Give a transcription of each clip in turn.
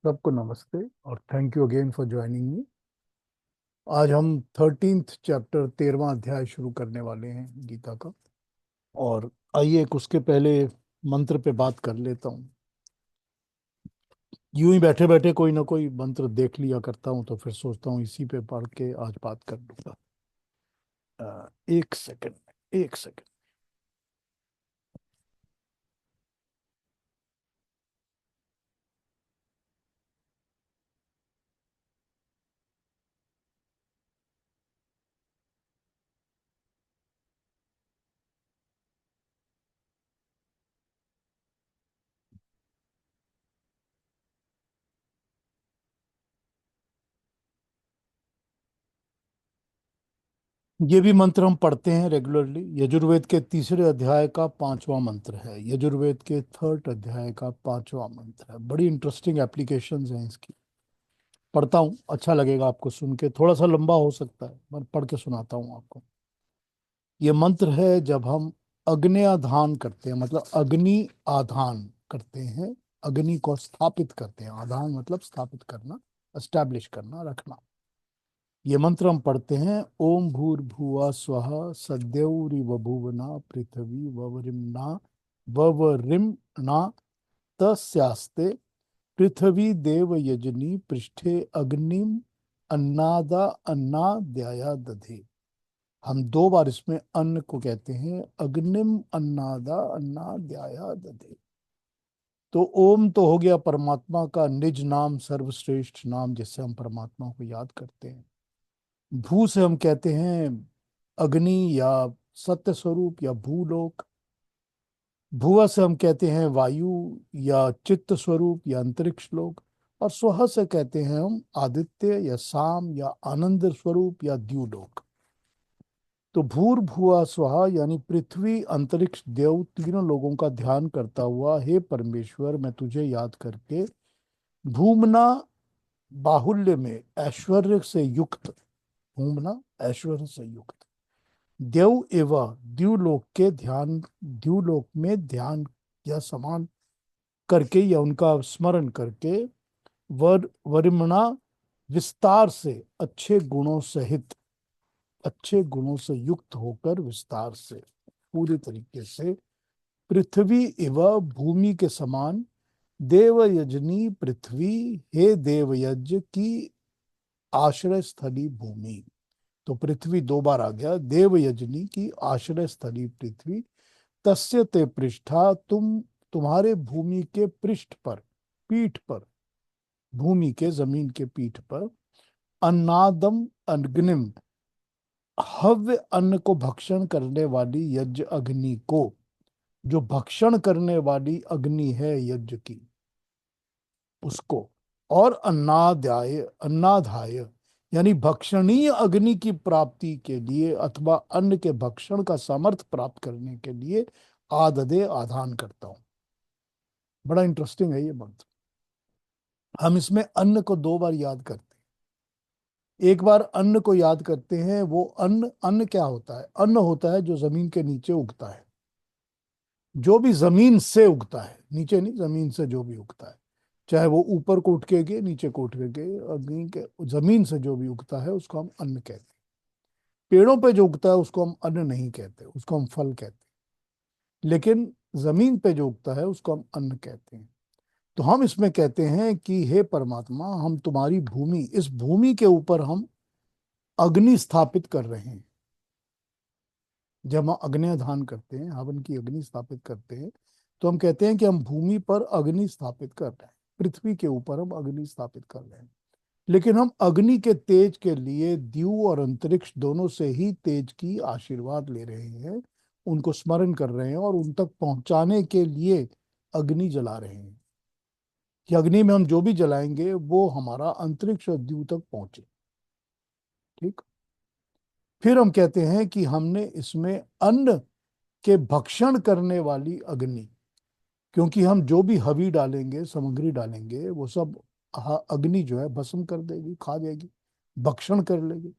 सबको नमस्ते और thank you again for joining me. आज हम 13th चैप्टर 13वां अध्याय शुरू करने वाले हैं गीता का। और आइए उसके पहले मंत्र पे बात कर लेता हूँ। यूं ही बैठे बैठे कोई ना कोई मंत्र देख लिया करता हूँ, तो फिर सोचता हूँ इसी पे पढ़ के आज बात कर लूंगा। एक सेकंड, एक सेकंड। ये भी मंत्र हम पढ़ते हैं रेगुलरली। यजुर्वेद के तीसरे अध्याय का 5वां मंत्र है। यजुर्वेद के थर्ड अध्याय का 5वां मंत्र है। बड़ी इंटरेस्टिंग एप्लीकेशंस हैं इसकी। पढ़ता हूँ, अच्छा लगेगा आपको सुन के। थोड़ा सा लंबा हो सकता है, मैं पढ़ के सुनाता हूँ आपको। ये मंत्र है जब हम अग्न्याधान करते हैं, मतलब अग्नि आधान करते हैं, अग्नि को स्थापित करते हैं। आधान मतलब स्थापित करना, एस्टैब्लिश करना, रखना। ये मंत्र हम पढ़ते हैं। ओम भूर्भुवः स्वः सद्यौरिवभुवना पृथ्वी ववरिम्ना ववरिम्ना तस्यास्ते पृथ्वी देव यजनी पृष्ठे अग्निम अन्नादा अन्नाद्याया दधे। हम दो बार इसमें अन्न को कहते हैं, अग्निम अन्नादा अन्नाद्याया दधे। तो ओम तो हो गया परमात्मा का निज नाम, सर्वश्रेष्ठ नाम, जिससे हम परमात्मा को याद करते हैं। भू से हम कहते हैं अग्नि या सत्य स्वरूप या भूलोक। भुआ से हम कहते हैं वायु या चित्त स्वरूप या अंतरिक्ष लोक। और स्वह से कहते हैं हम आदित्य या साम या आनंद स्वरूप या द्युलोक। तो भूर भुआ स्वहा यानी पृथ्वी, अंतरिक्ष, देव, तीनों लोगों का ध्यान करता हुआ, हे परमेश्वर मैं तुझे याद करके भूमना, बाहुल्य में ऐश्वर्य से युक्त, भूमना ऐश्वर्य से युक्त, देव एवं द्युलोक के ध्यान, द्युलोक में ध्यान या समान करके या उनका स्मरण करके, वरिमणा विस्तार से, अच्छे गुणों सहित, अच्छे गुणों से युक्त होकर विस्तार से, पूरी तरीके से, पृथ्वी इव भूमि के समान, देवयजनी पृथ्वी, हे देवयज्ञ की आश्रय स्थली भूमि। तो पृथ्वी दो बार आ गया। देवयजनी की आश्रय स्थली पृथ्वी, तस्य ते पृष्ठा, तुम्हारे भूमि के पृष्ठ पर, पीठ पर, भूमि के जमीन के पीठ पर, अन्नादम अग्निम, हव्य अन्न को भक्षण करने वाली यज्ञ अग्नि को, जो भक्षण करने वाली अग्नि है यज्ञ की, उसको। और अन्नाद्याय, अन्नाधाय यानी भक्षणीय अग्नि की प्राप्ति के लिए अथवा अन्न के भक्षण का सामर्थ्य प्राप्त करने के लिए आददे, आधान करता हूं। बड़ा इंटरेस्टिंग है ये मंत्र। हम इसमें अन्न को दो बार याद करते हैं। एक बार अन्न को याद करते हैं। वो अन्न, अन्न क्या होता है? अन्न होता है जो जमीन के नीचे उगता है, जो भी जमीन से उगता है, नीचे नहीं, जमीन से जो भी उगता है, चाहे वो ऊपर को उठ के गिरे, नीचे को उठ के गिरे, अग्नि के, जमीन से जो भी उगता है उसको हम अन्न कहते हैं। पेड़ों पे जो उगता है उसको हम अन्न नहीं कहते, उसको हम फल कहते हैं। लेकिन जमीन पे जो उगता है उसको हम अन्न कहते हैं। तो हम इसमें कहते हैं कि हे परमात्मा, हम तुम्हारी भूमि, इस भूमि के ऊपर हम अग्नि स्थापित कर रहे हैं। जब हम अग्न्यधान करते हैं, हवन की अग्नि स्थापित करते हैं, तो हम कहते हैं कि हम भूमि पर अग्नि स्थापित कर रहे हैं, पृथ्वी के ऊपर हम अग्नि स्थापित कर रहे हैं। लेकिन हम अग्नि के तेज के लिए द्यू और अंतरिक्ष दोनों से ही तेज की आशीर्वाद ले रहे हैं, उनको स्मरण कर रहे हैं और उन तक पहुंचाने के लिए अग्नि जला रहे हैं कि अग्नि में हम जो भी जलाएंगे वो हमारा अंतरिक्ष और द्यू तक पहुंचे। ठीक। फिर हम कहते हैं कि हमने इसमें अन्न के भक्षण करने वाली अग्नि, क्योंकि हम जो भी हवी डालेंगे, सामग्री डालेंगे, वो सब अग्नि जो है भस्म कर देगी, खा जाएगी, भक्षण कर लेगी।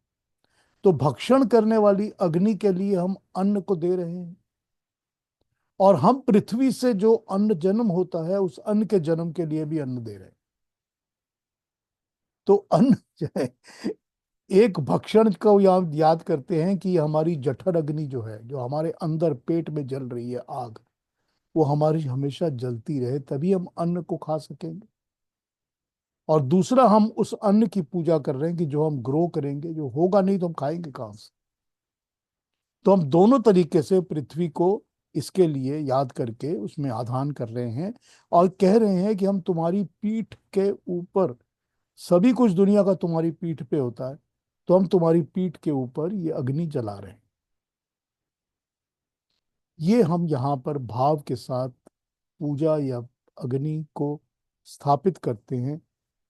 तो भक्षण करने वाली अग्नि के लिए हम अन्न को दे रहे हैं। और हम पृथ्वी से जो अन्न जन्म होता है, उस अन्न के जन्म के लिए भी अन्न दे रहे हैं। तो अन्न जो है, एक भक्षण को याद करते हैं कि हमारी जठर अग्नि जो है, जो हमारे अंदर पेट में जल रही है आग, वो हमारी हमेशा जलती रहे, तभी हम अन्न को खा सकेंगे। और दूसरा, हम उस अन्न की पूजा कर रहे हैं कि जो हम ग्रो करेंगे, जो होगा नहीं तो हम खाएंगे कहां से। तो हम दोनों तरीके से पृथ्वी को इसके लिए याद करके उसमें आधान कर रहे हैं, और कह रहे हैं कि हम तुम्हारी पीठ के ऊपर, सभी कुछ दुनिया का तुम्हारी पीठ पे होता है, तो हम तुम्हारी पीठ के ऊपर ये अग्नि जला रहे हैं। ये हम यहाँ पर भाव के साथ पूजा या अग्नि को स्थापित करते हैं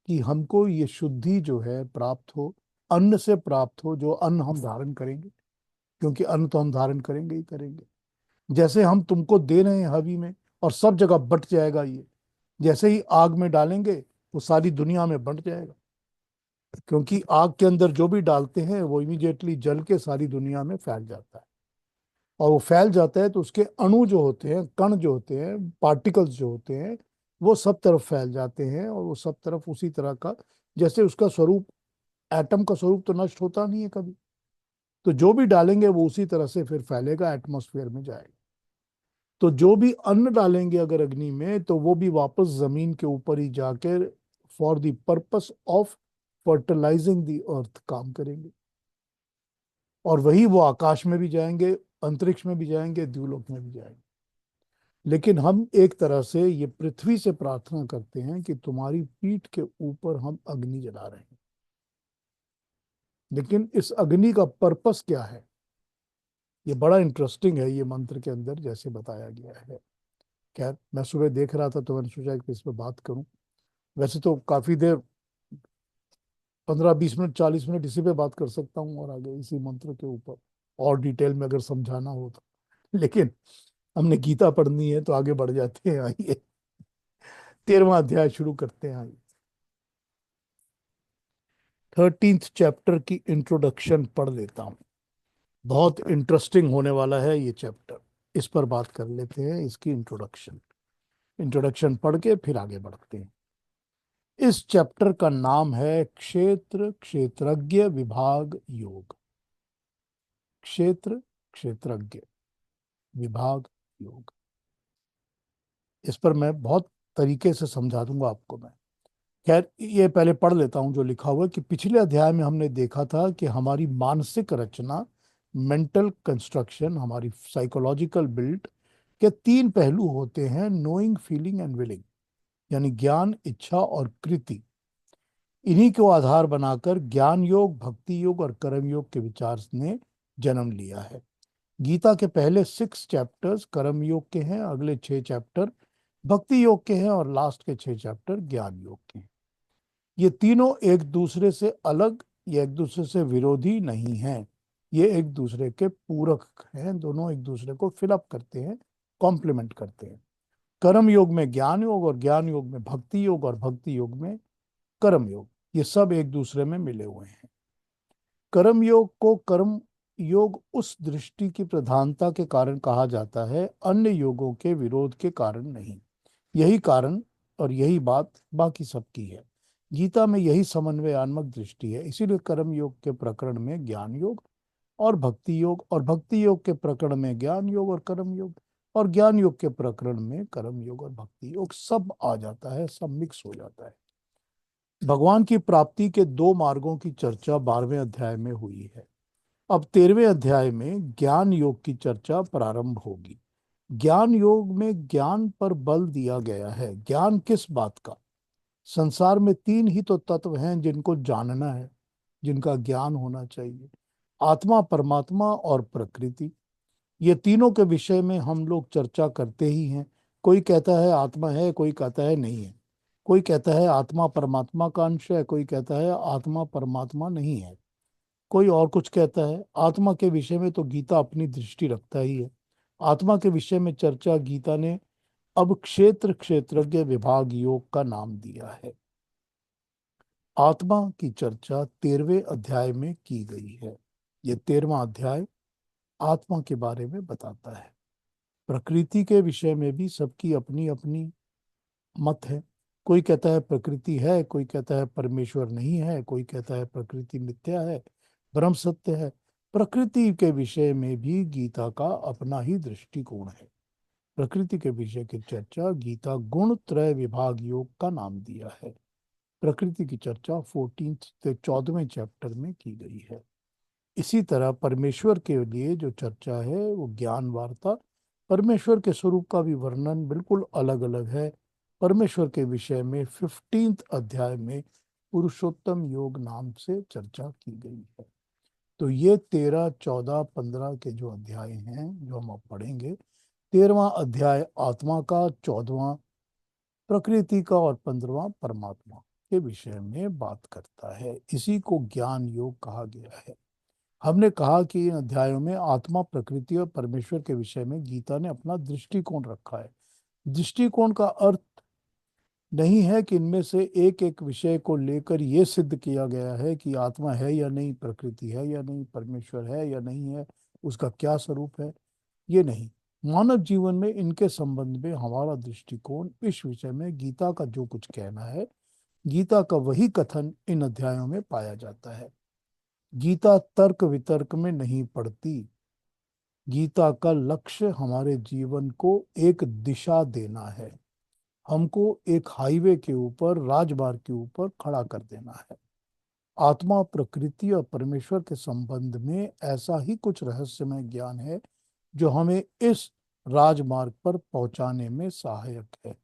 कि हमको ये शुद्धि जो है प्राप्त हो, अन्न से प्राप्त हो, जो अन्न हम धारण करेंगे, क्योंकि अन्न तो हम धारण करेंगे ही करेंगे। जैसे हम तुमको दे रहे हैं हवि में, और सब जगह बंट जाएगा ये, जैसे ही आग में डालेंगे वो सारी दुनिया में बंट जाएगा, क्योंकि आग के अंदर जो भी डालते हैं वो इमीडिएटली जल के सारी दुनिया में फैल जाता है। और वो फैल जाता है तो उसके अणु जो होते हैं, कण जो होते हैं, पार्टिकल्स जो होते हैं, वो सब तरफ फैल जाते हैं, और वो सब तरफ उसी तरह का, जैसे उसका स्वरूप, एटम का स्वरूप तो नष्ट होता नहीं है कभी, तो जो भी डालेंगे वो उसी तरह से फिर फैलेगा, एटमॉस्फेयर में जाएगा। तो जो भी अन्न डालेंगे अगर अग्नि में, तो वो भी वापस जमीन के ऊपर ही जाकर for the purpose of fertilising the earth काम करेंगे, और वही वो आकाश में भी जाएंगे, अंतरिक्ष में भी जाएंगे, द्युलोक में भी जाएंगे। लेकिन हम एक तरह से ये पृथ्वी से प्रार्थना करते हैं कि तुम्हारी पीठ के ऊपर हम अग्नि जला रहे हैं। लेकिन इस अग्नि का पर्पस क्या है, ये बड़ा इंटरेस्टिंग है, ये मंत्र के अंदर जैसे बताया गया है। खैर, मैं सुबह देख रहा था तो मैंने सोचा कि इस पर बात करूं। वैसे तो काफी देर, 15-20 मिनट, 40 मिनट इसी पे बात कर सकता हूँ, और आगे इसी मंत्र के ऊपर और डिटेल में अगर समझाना हो तो। लेकिन हमने गीता पढ़नी है तो आगे बढ़ जाते हैं, आइए 13वां अध्याय शुरू करते हैं। आइए 13th चैप्टर की इंट्रोडक्शन पढ़ लेता हूँ। बहुत इंटरेस्टिंग होने वाला है ये चैप्टर, इस पर बात कर लेते हैं, इसकी इंट्रोडक्शन। इंट्रोडक्शन पढ़ के फिर आगे बढ़ते हैं। इस चैप्टर का नाम है क्षेत्र क्षेत्रज्ञ विभाग योग। क्षेत्र क्षेत्रज्ञ विभाग योग, इस पर मैं बहुत तरीके से समझा दूंगा आपको मैं। खैर, ये पहले पढ़ लेता हूं जो लिखा हुआ है। कि पिछले अध्याय में हमने देखा था कि हमारी मानसिक रचना, मेंटल कंस्ट्रक्शन, हमारी साइकोलॉजिकल बिल्ड के तीन पहलू होते हैं: नोइंग, फीलिंग एंड विलिंग, यानी ज्ञान, इच्छा और कृति। इन्हीं को आधार बनाकर ज्ञान योग, भक्ति योग और कर्म योग के विचार ने जन्म लिया है। गीता के पहले 6 चैप्टर्स कर्म योग के हैं, अगले 6 चैप्टर भक्ति योग के हैं, और लास्ट के 6 चैप्टर ज्ञान योग के हैं। ये तीनों एक दूसरे से अलग या एक दूसरे से विरोधी नहीं हैं, ये एक दूसरे के पूरक हैं, दोनों एक दूसरे को फिलअप करते हैं, कॉम्प्लीमेंट करते हैं। कर्म योग में ज्ञान योग, और ज्ञान योग में भक्ति योग, और भक्ति योग में कर्म योग, ये सब एक दूसरे में मिले हुए हैं। कर्म योग को कर्म योग उस दृष्टि की प्रधानता के कारण कहा जाता है, अन्य योगों के विरोध के कारण नहीं। यही कारण और यही बात बाकी सबकी है। गीता में यही समन्वयात्मक दृष्टि है, इसीलिए कर्म योग के प्रकरण में ज्ञान योग और भक्ति योग, और भक्ति योग के प्रकरण में ज्ञान योग और कर्म योग, और ज्ञान योग के प्रकरण में कर्म योग और भक्ति योग सब आ जाता है, सब मिक्स हो जाता है। भगवान की प्राप्ति के दो मार्गों की चर्चा 12वें अध्याय में हुई है। अब 13वें अध्याय में ज्ञान योग की चर्चा प्रारंभ होगी। ज्ञान योग में ज्ञान पर बल दिया गया है। ज्ञान किस बात का? संसार में तीन ही तो तत्व हैं जिनको जानना है, जिनका ज्ञान होना चाहिए: आत्मा, परमात्मा और प्रकृति। ये तीनों के विषय में हम लोग चर्चा करते ही हैं। कोई कहता है आत्मा है, कोई कहता है नहीं है। कोई कहता है आत्मा परमात्मा का अंश है, कोई कहता है आत्मा परमात्मा नहीं है, कोई और कुछ कहता है। आत्मा के विषय में तो गीता अपनी दृष्टि रखता ही है। आत्मा के विषय में चर्चा गीता ने अब क्षेत्र क्षेत्रज्ञ विभाग योग का नाम दिया है। आत्मा की चर्चा 13वें अध्याय में की गई है। ये 13वां अध्याय आत्मा के बारे में बताता है। प्रकृति के विषय में भी सबकी अपनी अपनी मत है। कोई कहता है प्रकृति है, कोई कहता है परमेश्वर नहीं है, कोई कहता है प्रकृति मिथ्या है, ब्रह्म सत्य है। प्रकृति के विषय में भी गीता का अपना ही दृष्टिकोण है। प्रकृति के विषय की चर्चा गीता गुण त्रय विभाग योग का नाम दिया है। प्रकृति की चर्चा 14वें चैप्टर में की गई है। इसी तरह परमेश्वर के लिए जो चर्चा है वो ज्ञान वार्ता। परमेश्वर के स्वरूप का भी वर्णन बिल्कुल अलग अलग है। परमेश्वर के विषय में 15th अध्याय में पुरुषोत्तम योग नाम से चर्चा की गई है। तो ये 13, 14, 15 के जो अध्याय हैं जो हम अब पढ़ेंगे, 13वां अध्याय आत्मा का, 14वां प्रकृति का और 15वां परमात्मा के विषय में बात करता है। इसी को ज्ञान योग कहा गया है। हमने कहा कि इन अध्यायों में आत्मा, प्रकृति और परमेश्वर के विषय में गीता ने अपना दृष्टिकोण रखा है। दृष्टिकोण का अर्थ नहीं है कि इनमें से एक एक विषय को लेकर यह सिद्ध किया गया है कि आत्मा है या नहीं, प्रकृति है या नहीं, परमेश्वर है या नहीं है, उसका क्या स्वरूप है, ये नहीं। मानव जीवन में इनके संबंध में हमारा दृष्टिकोण, इस विषय में गीता का जो कुछ कहना है, गीता का वही कथन इन अध्यायों में पाया जाता है। गीता तर्क वितर्क में नहीं पड़ती। गीता का लक्ष्य हमारे जीवन को एक दिशा देना है, हमको एक हाईवे के ऊपर, राजमार्ग के ऊपर खड़ा कर देना है। आत्मा, प्रकृति और परमेश्वर के संबंध में ऐसा ही कुछ रहस्यमय ज्ञान है जो हमें इस राजमार्ग पर पहुंचाने में सहायक है।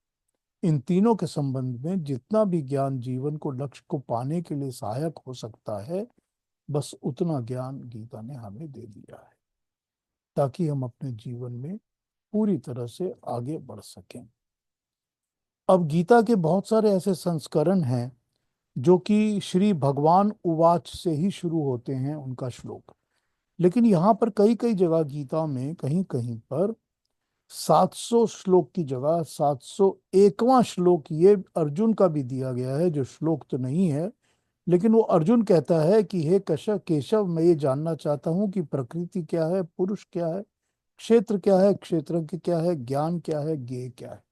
इन तीनों के संबंध में जितना भी ज्ञान जीवन को, लक्ष्य को पाने के लिए सहायक हो सकता है, बस उतना ज्ञान गीता ने हमें दे दिया है ताकि हम अपने जीवन में पूरी तरह से आगे बढ़ सकें। अब गीता के बहुत सारे ऐसे संस्करण हैं जो कि श्री भगवान उवाच से ही शुरू होते हैं, उनका श्लोक। लेकिन यहाँ पर कई कई जगह गीता में कहीं कहीं पर 700 श्लोक की जगह 701वां श्लोक ये अर्जुन का भी दिया गया है, जो श्लोक तो नहीं है। लेकिन वो अर्जुन कहता है कि हे कश्यप, केशव, मैं ये जानना चाहता हूँ कि प्रकृति क्या है, पुरुष क्या है, क्षेत्र क्या है, क्षेत्रज्ञ क्या है, ज्ञान क्या है, ज्ञेय क्या है।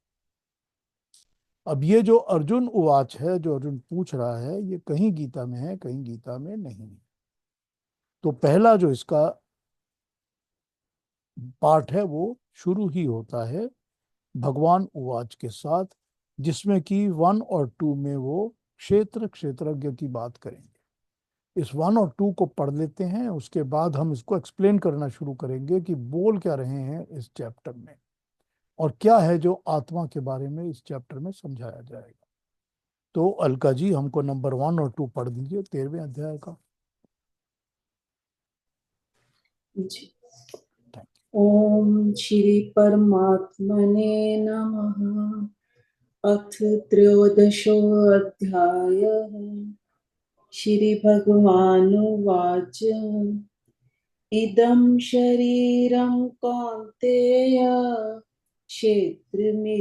अब ये जो अर्जुन उवाच है, जो अर्जुन पूछ रहा है, ये कहीं गीता में है, कहीं गीता में नहीं है। तो पहला जो इसका पार्ट है वो शुरू ही होता है भगवान उवाच के साथ, जिसमें कि 1 और 2 में वो क्षेत्र, क्षेत्रज्ञ की बात करेंगे। इस 1 और 2 को पढ़ लेते हैं, उसके बाद हम इसको एक्सप्लेन करना शुरू करेंगे कि बोल क्या रहे हैं इस चैप्टर में और क्या है जो आत्मा के बारे में इस चैप्टर में समझाया जाएगा। तो अलका जी हमको नंबर 1 और 2 पढ़ दीजिए 13वें अध्याय का। जी। थैंक ओम श्री परमात्मने नमः। अथ त्रयोदशोऽध्यायः। श्री भगवानुवाच इदं शरीरं कौन्तेय क्षेत्रमित्यभिधीयते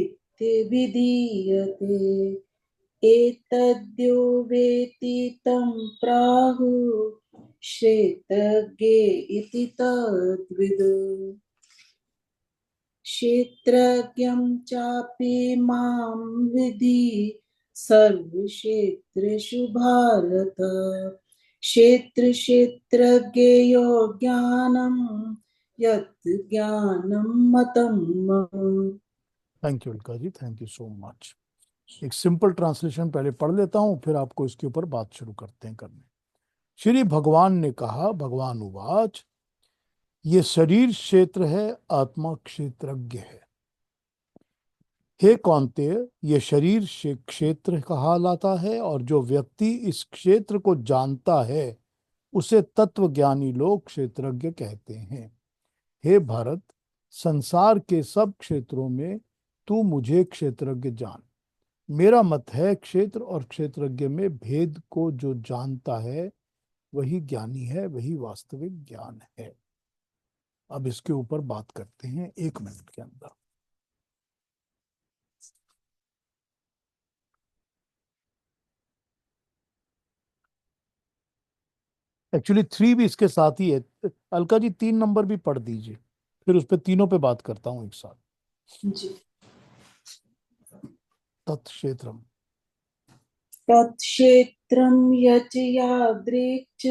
एतद्यो वेत्ति तं प्राहुः क्षेत्रज्ञ इति तद्विद्। क्षेत्रज्ञं चापि मां विद्धि सर्वक्षेत्रेषु भारत। क्षेत्रक्षेत्रज्ञयो ज्ञानं यत् ज्ञानं मतं मम। You Alka ji, thank you so much. एक सिंपल ट्रांसलेशन पहले पढ़ लेता हूँ, फिर आपको इसके ऊपर बात शुरू करते हैं करने। श्री भगवान ने कहा, भगवान उवाच, ये शरीर क्षेत्र है, आत्मा क्षेत्रज्ञ है। हे कौन्तेय, ये शरीर क्षेत्र कहलाता है और जो व्यक्ति इस क्षेत्र को जानता है उसे तत्वज्ञानी लोग क्षेत्रज्ञ कहते हैं। हे भारत, संसार के सब क्षेत्रों में तू मुझे क्षेत्रज्ञ जान। मेरा मत है क्षेत्र और क्षेत्रज्ञ में भेद को जो जानता है वही ज्ञानी है, वही वास्तविक ज्ञान है। अब इसके ऊपर बात करते हैं 1 मिनट के अंदर। एक्चुअली 3 भी इसके साथ ही है। अलका जी 3 नंबर भी पढ़ दीजिए, फिर उस पर तीनों पे बात करता हूँ एक साथ। जी। तत्क्षेत्रम। तत्क्षेत्रं यच् यादृक् च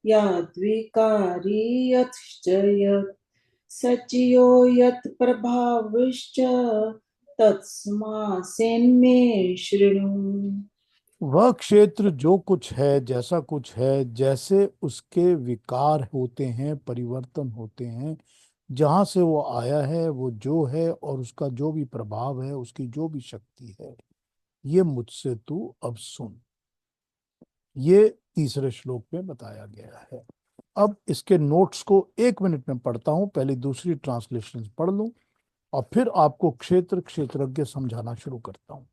याद्विकारी यच्च यत् सचयो यत् प्रभावश्च तत्समासेन्मे शृणु। वह क्षेत्र जो कुछ है, जैसा कुछ है, जैसे उसके विकार होते हैं, परिवर्तन होते हैं, जहां से वो आया है, वो जो है, और उसका जो भी प्रभाव है, उसकी जो भी शक्ति है, ये मुझसे तू अब सुन। ये तीसरे श्लोक में बताया गया है। अब इसके नोट्स को 1 मिनट में पढ़ता हूं, पहले दूसरी ट्रांसलेशन पढ़ लूं और फिर आपको क्षेत्र क्षेत्रज्ञ समझाना शुरू करता हूं।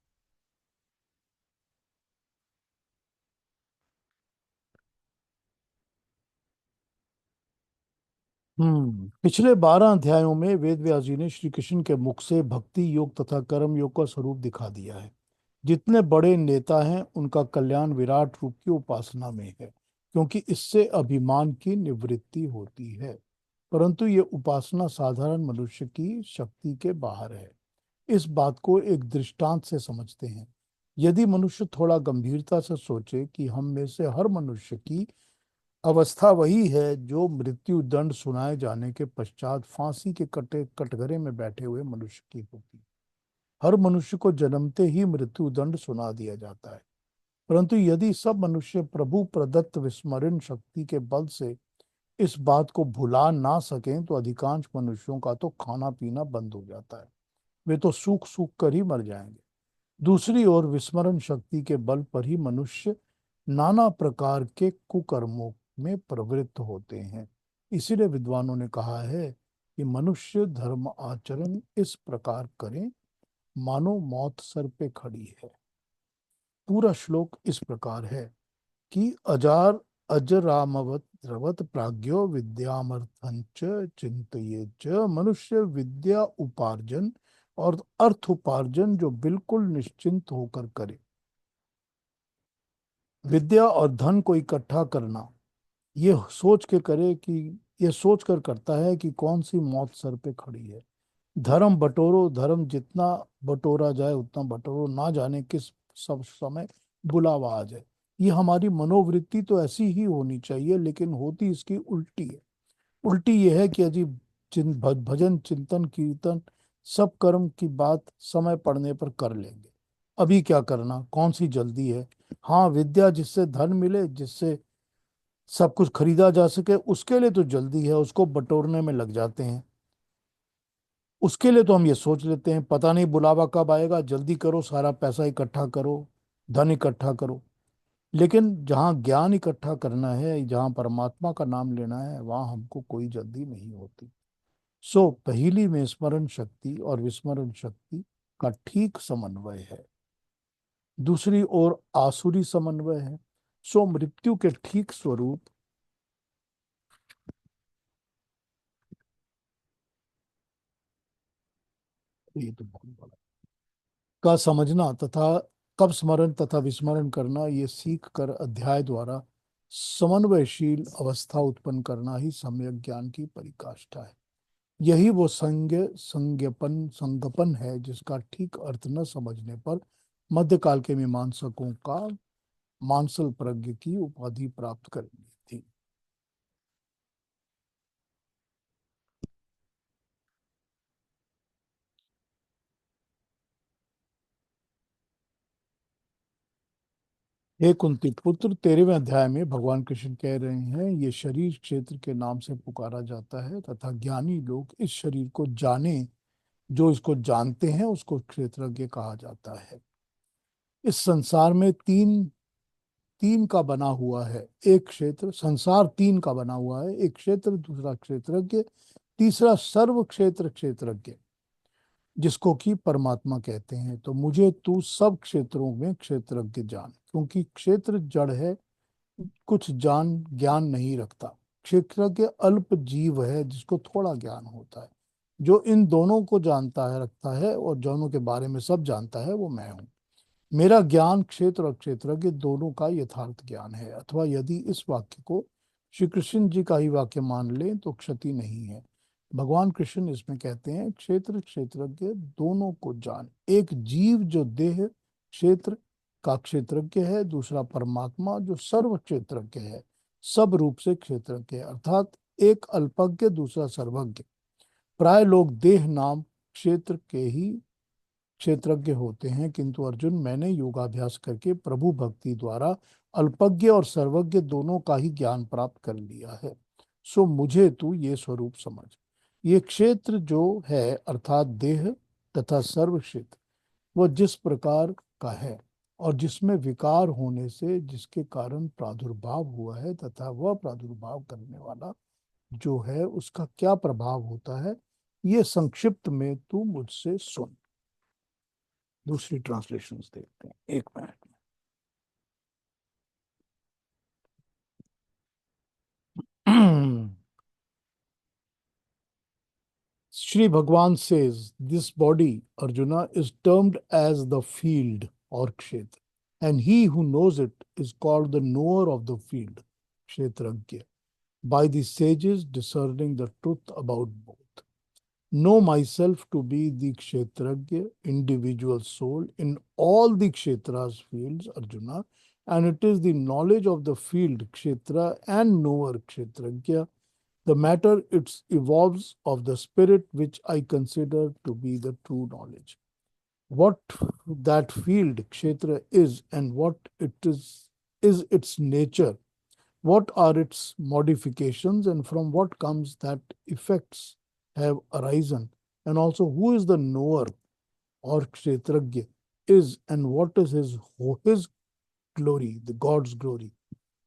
पिछले 12 अध्यायों में वेद व्यास जी ने श्री कृष्ण के मुख से भक्ति योग तथा कर्म योग का स्वरूप दिखा दिया है। जितने बड़े नेता हैं उनका कल्याण विराट रूप की उपासना में है, क्योंकि इससे अभिमान की निवृत्ति होती है। परंतु ये उपासना साधारण मनुष्य की शक्ति के बाहर है। इस बात को एक दृष्टांत से समझते हैं। यदि मनुष्य थोड़ा गंभीरता से सोचे कि हम में से हर मनुष्य की अवस्था वही है जो मृत्यु दंड सुनाए जाने के पश्चात फांसी के कटे कटघरे में बैठे हुए मनुष्य की होती। हर मनुष्य को जन्मते ही मृत्यु दंड सुना दिया जाता है। परंतु यदि सब मनुष्य प्रभु प्रदत्त विस्मरण शक्ति के बल से इस बात को भुला ना सकें तो अधिकांश मनुष्यों का तो खाना पीना बंद हो जाता है। वे तो सूख सूख कर ही मर जाएंगे। दूसरी ओर विस्मरण शक्ति के बल पर ही मनुष्य नाना प्रकार के कुकर्मों में प्रवृत्त होते हैं। इसीलिए विद्वानों ने कहा है कि मनुष्य धर्म आचरण इस प्रकार करें मानो मौत सर पे खड़ी है। पूरा श्लोक इस प्रकार है कि अजार अजरामवत रवत प्राज्ञो विद्यामर्थं च चिंतये च। मनुष्य विद्या उपार्जन और अर्थ उपार्जन जो बिल्कुल निश्चिंत होकर करे। विद्या और धन को इकट्ठा करना ये सोच के करे कि ये सोच कर करता है कि कौन सी मौत सर पे खड़ी है। धर्म बटोरो, धर्म जितना बटोरा जाए उतना बटोरो, ना जाने किस सब समय बुलावा आ जाए। ये हमारी मनोवृत्ति तो ऐसी ही होनी चाहिए, लेकिन होती इसकी उल्टी है। उल्टी ये है कि अजीब भजन चिंतन कीर्तन सब कर्म की बात समय पड़ने पर कर लेंगे। अभी क्या करना, कौन सी जल्दी है। हाँ, विद्या जिससे धन मिले, जिससे सब कुछ खरीदा जा सके, उसके लिए तो जल्दी है, उसको बटोरने में लग जाते हैं। उसके लिए तो हम ये सोच लेते हैं पता नहीं बुलावा कब आएगा, जल्दी करो, सारा पैसा इकट्ठा करो, धन इकट्ठा करो। लेकिन जहाँ ज्ञान इकट्ठा करना है, जहाँ परमात्मा का नाम लेना है, वहाँ हमको कोई जल्दी नहीं होती। सो पहली में स्मरण शक्ति और विस्मरण शक्ति का ठीक समन्वय है। दूसरी ओर आसुरी समन्वय है। सो मृत्यु के ठीक स्वरूप ये तो बहुत बड़ा का समझना तथा कब स्मरण तथा विस्मरण करना, ये सीख कर अध्याय द्वारा समन्वयशील अवस्था उत्पन्न करना ही सम्यक ज्ञान की परिकाष्ठा है। यही वो संज्ञपन है जिसका ठीक अर्थ न समझने पर मध्यकाल के मीमांसकों का मानसल प्रज्ञ की उपाधि प्राप्त करनी थी। हे कुंती पुत्र, 13वें अध्याय में भगवान कृष्ण कह रहे हैं ये शरीर क्षेत्र के नाम से पुकारा जाता है तथा ज्ञानी लोग इस शरीर को जाने, जो इसको जानते हैं उसको क्षेत्रज्ञ कहा जाता है। इस संसार में तीन तीन का बना हुआ है। एक क्षेत्र, संसार तीन का बना हुआ है। एक क्षेत्र, दूसरा क्षेत्रज्ञ, तीसरा सर्व क्षेत्र क्षेत्रज्ञ, जिसको कि परमात्मा कहते हैं। तो मुझे तू सब क्षेत्रों में क्षेत्रज्ञ जान, क्योंकि क्षेत्र जड़ है, कुछ जान ज्ञान नहीं रखता। क्षेत्रज्ञ अल्प जीव है जिसको थोड़ा ज्ञान होता है। जो इन दोनों को जानता है, रखता है, और दोनों के बारे में सब जानता है, वो मैं हूँ। मेरा ज्ञान क्षेत्र और क्षेत्रज्ञ दोनों का यथार्थ ज्ञान है। अथवा यदि इस वाक्य को श्री कृष्ण जी का ही वाक्य मान लें तो क्षति नहीं है। भगवान कृष्ण इसमें कहते हैं क्षेत्र क्षेत्रज्ञ दोनों को जान। एक जीव जो देह क्षेत्र का क्षेत्रज्ञ है, दूसरा परमात्मा जो सर्व क्षेत्रज्ञ है, सब रूप से क्षेत्रज्ञ है, अर्थात एक अल्पज्ञ दूसरा सर्वज्ञ। प्राय लोग देह नाम क्षेत्र के ही क्षेत्रज्ञ होते हैं, किंतु अर्जुन मैंने योगाभ्यास करके प्रभु भक्ति द्वारा अल्पज्ञ और सर्वज्ञ दोनों का ही ज्ञान प्राप्त कर लिया है। सो मुझे तू ये स्वरूप समझ। ये क्षेत्र जो है अर्थात देह तथा सर्व क्षेत्र, वह जिस प्रकार का है और जिसमें विकार होने से जिसके कारण प्रादुर्भाव हुआ है तथा वह प्रादुर्भाव करने वाला जो है उसका क्या प्रभाव होता है, ये संक्षिप्त में तू मुझसे सुन। दूसरी ट्रांसलेशंस देखते हैं, एक minute. Sri Bhagwan says, this body, Arjuna, is termed as the field or kshetra, and he who knows it is called the knower of the field, kshetragya, by the sages discerning the truth about both. Know myself to be the kshetragya, individual soul, in all the kshetras fields, Arjuna, and it is the knowledge of the field, kshetra, and knower, kshetragya, the matter it evolves of the spirit which I consider to be the true knowledge. What that field, kshetra, is and what it is its nature, what are its modifications, and from what comes that effects have arisen, and also who is the knower or kshetragya is and what is his glory, the God's glory.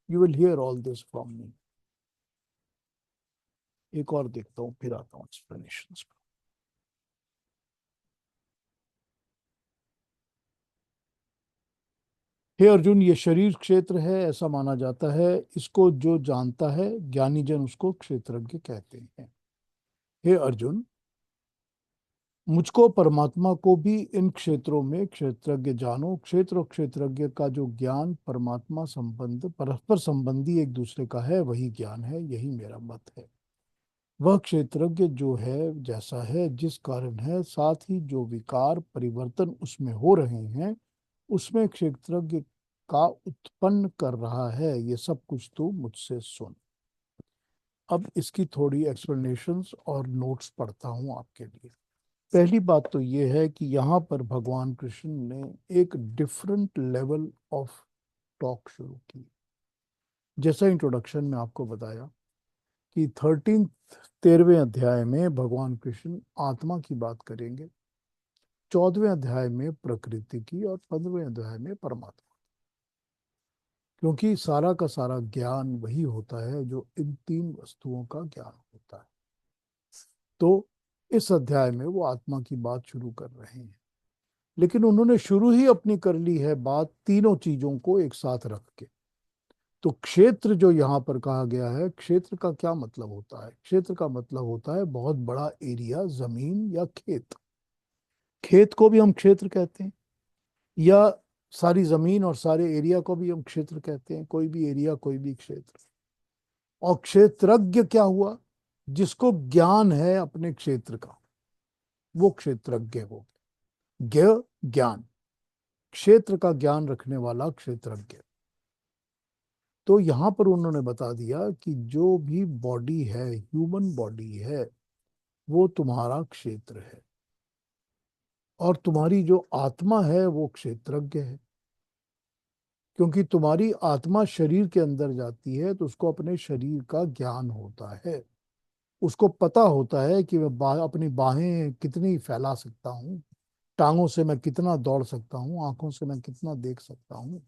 You will hear all this from me. एक और देखता हूं, फिर आता हूं explanations पर। हे अर्जुन, ये शरीर क्षेत्र है ऐसा माना जाता है। इसको जो जानता है ज्ञानी जन उसको क्षेत्रज्ञ कहते हैं। हे अर्जुन, मुझको परमात्मा को भी इन क्षेत्रों में क्षेत्रज्ञ जानो। क्षेत्र और क्षेत्रज्ञ का जो ज्ञान परमात्मा संबंध परस्पर संबंधी एक दूसरे का है वही ज्ञान है, यही मेरा मत है। वह क्षेत्रज्ञ जो है जैसा है जिस कारण है, साथ ही जो विकार परिवर्तन उसमें हो रहे हैं उसमें क्षेत्रज्ञ का उत्पन्न कर रहा है, ये सब कुछ तू मुझसे सुन। अब इसकी थोड़ी एक्सप्लेनेशंस और नोट्स पढ़ता हूं आपके लिए। पहली बात तो ये है कि यहाँ पर भगवान कृष्ण ने एक डिफरेंट लेवल ऑफ टॉक शुरू की। जैसा इंट्रोडक्शन में आपको बताया कि 13वें अध्याय में भगवान कृष्ण आत्मा की बात करेंगे, 14वें अध्याय में प्रकृति की और 15वें अध्याय में परमात्मा, क्योंकि सारा का सारा ज्ञान वही होता है जो इन तीन वस्तुओं का ज्ञान होता है। तो इस अध्याय में वो आत्मा की बात शुरू कर रहे हैं, लेकिन उन्होंने शुरू ही अपनी कर ली है बात तीनों चीजों को एक साथ रख के। तो क्षेत्र जो यहाँ पर कहा गया है, क्षेत्र का क्या मतलब होता है? क्षेत्र का मतलब होता है बहुत बड़ा एरिया, जमीन या खेत। खेत को भी हम क्षेत्र कहते हैं, या सारी जमीन और सारे एरिया को भी हम क्षेत्र कहते हैं। कोई भी एरिया, कोई भी क्षेत्र। और क्षेत्रज्ञ क्या हुआ? जिसको ज्ञान है अपने क्षेत्र का, वो क्षेत्रज्ञ हो। ज्ञ ज्ञान, क्षेत्र का ज्ञान रखने वाला क्षेत्रज्ञ। तो यहां पर उन्होंने बता दिया कि जो भी बॉडी है, ह्यूमन बॉडी है, वो तुम्हारा क्षेत्र है, और तुम्हारी जो आत्मा है वो क्षेत्रज्ञ है। क्योंकि तुम्हारी आत्मा शरीर के अंदर जाती है तो उसको अपने शरीर का ज्ञान होता है। उसको पता होता है कि मैं अपनी बाहें कितनी फैला सकता हूँ, टांगों से मैं कितना दौड़ सकता हूँ, आंखों से मैं कितना देख सकता हूँ,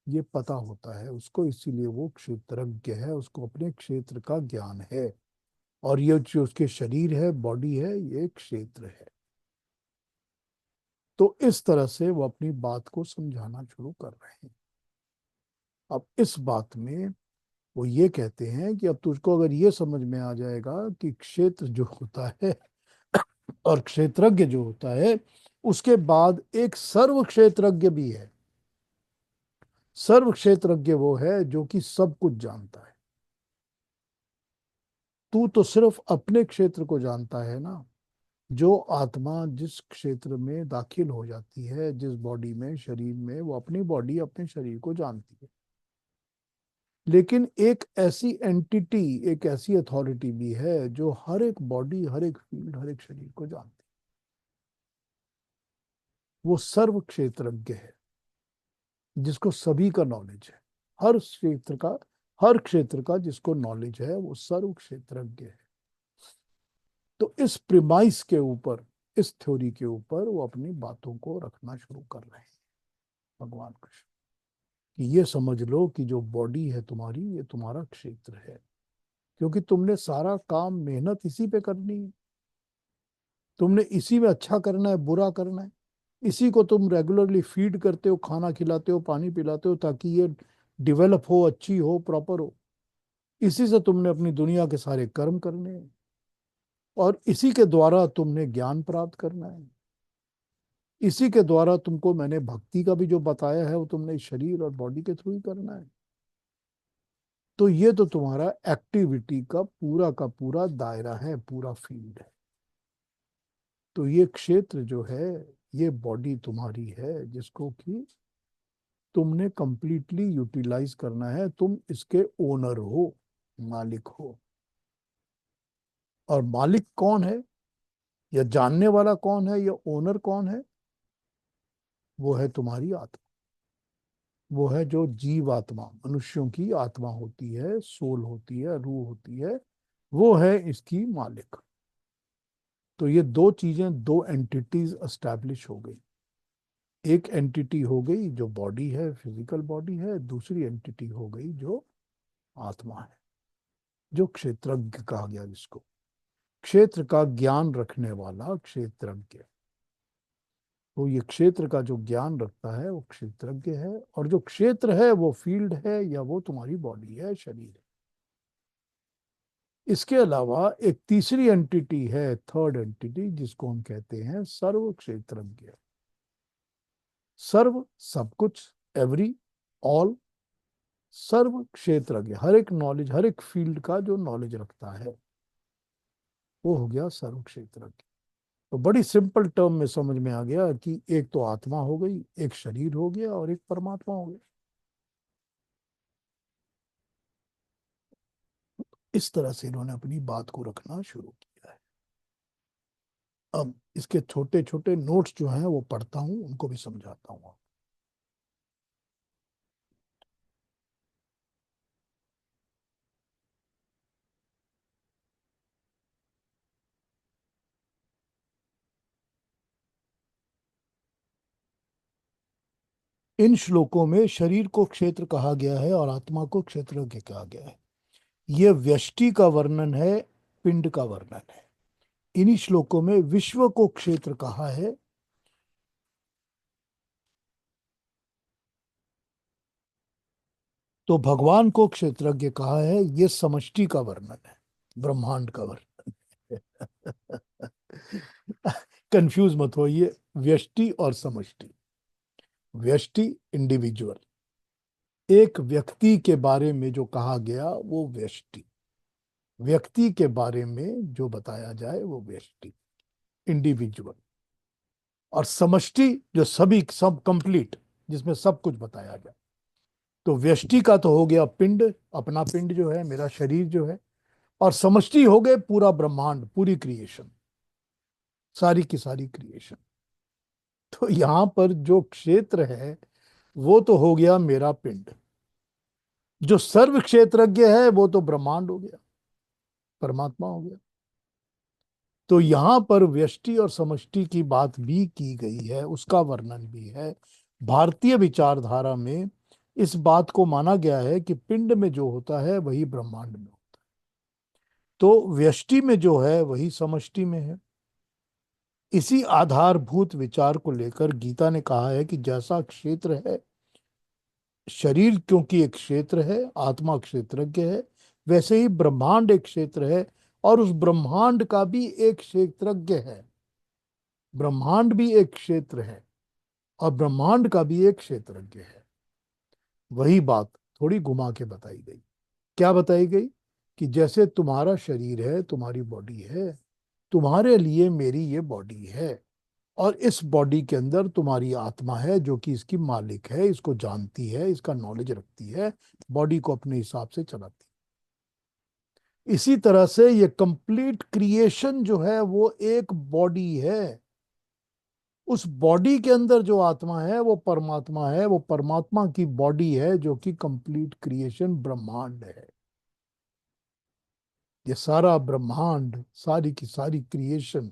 ये पता होता है उसको। इसीलिए वो क्षेत्रज्ञ है, उसको अपने क्षेत्र का ज्ञान है। और ये जो उसके शरीर है, बॉडी है, ये क्षेत्र है। तो इस तरह से वो अपनी बात को समझाना शुरू कर रहे हैं। अब इस बात में वो ये कहते हैं कि अब तुझको अगर ये समझ में आ जाएगा कि क्षेत्र जो होता है और क्षेत्रज्ञ जो होता है, उसके बाद एक सर्व क्षेत्रज्ञ भी है। सर्व क्षेत्रज्ञ वो है जो कि सब कुछ जानता है। तू तो सिर्फ अपने क्षेत्र को जानता है ना, जो आत्मा जिस क्षेत्र में दाखिल हो जाती है, जिस बॉडी में, शरीर में, वो अपनी बॉडी, अपने शरीर को जानती है। लेकिन एक ऐसी एंटिटी, एक ऐसी अथॉरिटी भी है जो हर एक बॉडी, हर एक फील्ड, हर एक शरीर को जानती है। वो सर्व क्षेत्रज्ञ है, जिसको सभी का नॉलेज है। हर क्षेत्र का, हर क्षेत्र का जिसको नॉलेज है, वो सर्व क्षेत्रज्ञ है। तो इस प्रिमाइस के ऊपर, इस थ्योरी के ऊपर वो अपनी बातों को रखना शुरू कर रहे हैं भगवान कृष्ण, कि ये समझ लो कि जो बॉडी है तुम्हारी, ये तुम्हारा क्षेत्र है। क्योंकि तुमने सारा काम, मेहनत इसी पे करनी है। तुमने इसी में अच्छा करना है, बुरा करना है। इसी को तुम रेगुलरली फीड करते हो, खाना खिलाते हो, पानी पिलाते हो, ताकि ये डेवलप हो, अच्छी हो, प्रॉपर हो। इसी से तुमने अपनी दुनिया के सारे कर्म करने हैं, और इसी के द्वारा तुमने ज्ञान प्राप्त करना है। इसी के द्वारा तुमको मैंने भक्ति का भी जो बताया है, वो तुमने शरीर और बॉडी के थ्रू ही करना है। तो ये तो तुम्हारा एक्टिविटी का पूरा दायरा है, पूरा फील्ड है। तो ये क्षेत्र जो है, ये बॉडी तुम्हारी है, जिसको कि तुमने कंप्लीटली यूटिलाइज करना है। तुम इसके ओनर हो, मालिक हो। और मालिक कौन है, या जानने वाला कौन है, या ओनर कौन है? वो है तुम्हारी आत्मा। वो है जो जीव आत्मा, मनुष्यों की आत्मा होती है, सोल होती है, रूह होती है। वो है इसकी मालिक। तो ये दो चीजें, दो एंटिटीज एस्टैब्लिश हो गई। एक एंटिटी हो गई जो बॉडी है, फिजिकल बॉडी है। दूसरी एंटिटी हो गई जो आत्मा है, जो क्षेत्रज्ञ कहा गया जिसको। क्षेत्र का ज्ञान रखने वाला क्षेत्रज्ञ। तो ये क्षेत्र का जो ज्ञान रखता है वो क्षेत्रज्ञ है। और जो क्षेत्र है वो फील्ड है, या वो तुम्हारी बॉडी है, शरीर है। इसके अलावा एक तीसरी एंटिटी है, थर्ड एंटिटी, जिसको हम कहते हैं सर्व क्षेत्रज्ञ। सर्व, सब कुछ, एवरी, ऑल। सर्व क्षेत्रज्ञ, हर एक नॉलेज, हर एक फील्ड का जो नॉलेज रखता है, वो हो गया सर्व क्षेत्रज्ञ। तो बड़ी सिंपल टर्म में समझ में आ गया कि एक तो आत्मा हो गई, एक शरीर हो गया, और एक परमात्मा हो गया। इस तरह से इन्होंने अपनी बात को रखना शुरू किया है। अब इसके छोटे छोटे नोट्स जो हैं वो पढ़ता हूं, उनको भी समझाता हूं। इन श्लोकों में शरीर को क्षेत्र कहा गया है और आत्मा को क्षेत्रज्ञ कहा गया है। यह व्यष्टि का वर्णन है, पिंड का वर्णन है। इन्हीं श्लोकों में विश्व को क्षेत्र कहा है, तो भगवान को क्षेत्रज्ञ कहा है। यह समष्टि का वर्णन है, ब्रह्मांड का वर्णन है। कंफ्यूज मत होइए, व्यष्टि और समष्टि। व्यष्टि इंडिविजुअल, एक व्यक्ति के बारे में जो कहा गया वो व्यष्टि। व्यक्ति के बारे में जो बताया जाए वो व्यष्टि, इंडिविजुअल। और समष्टि जो सभी, सब कंप्लीट, जिसमें सब कुछ बताया जाए। तो व्यष्टि का तो हो गया पिंड, अपना पिंड जो है, मेरा शरीर जो है। और समष्टि हो गए पूरा ब्रह्मांड, पूरी क्रिएशन, सारी की सारी क्रिएशन। तो यहां पर जो क्षेत्र है वो तो हो गया मेरा पिंड। जो सर्व क्षेत्रज्ञ है वो तो ब्रह्मांड हो गया, परमात्मा हो गया। तो यहां पर व्यष्टि और समष्टि की बात भी की गई है, उसका वर्णन भी है। भारतीय विचारधारा में इस बात को माना गया है कि पिंड में जो होता है वही ब्रह्मांड में होता है। तो व्यष्टि में जो है वही समष्टि में है। इसी आधारभूत विचार को लेकर गीता ने कहा है कि जैसा क्षेत्र है, शरीर क्योंकि एक क्षेत्र है, आत्मा क्षेत्रज्ञ है, वैसे ही ब्रह्मांड एक क्षेत्र है, और उस ब्रह्मांड का भी एक क्षेत्रज्ञ है। ब्रह्मांड भी एक क्षेत्र है, और ब्रह्मांड का भी एक क्षेत्रज्ञ है। वही बात थोड़ी घुमा के बताई गई। क्या बताई गई? कि जैसे तुम्हारा शरीर है, तुम्हारी बॉडी है, तुम्हारे लिए मेरी ये बॉडी है, और इस बॉडी के अंदर तुम्हारी आत्मा है जो कि इसकी मालिक है, इसको जानती है, इसका नॉलेज रखती है, बॉडी को अपने हिसाब से चलाती है। इसी तरह से ये कंप्लीट क्रिएशन जो है वो एक बॉडी है। उस बॉडी के अंदर जो आत्मा है वो परमात्मा है, वो परमात्मा की बॉडी है जो कि कंप्लीट क्रिएशन ब्रह्मांड है। ये सारा ब्रह्मांड, सारी की सारी क्रिएशन,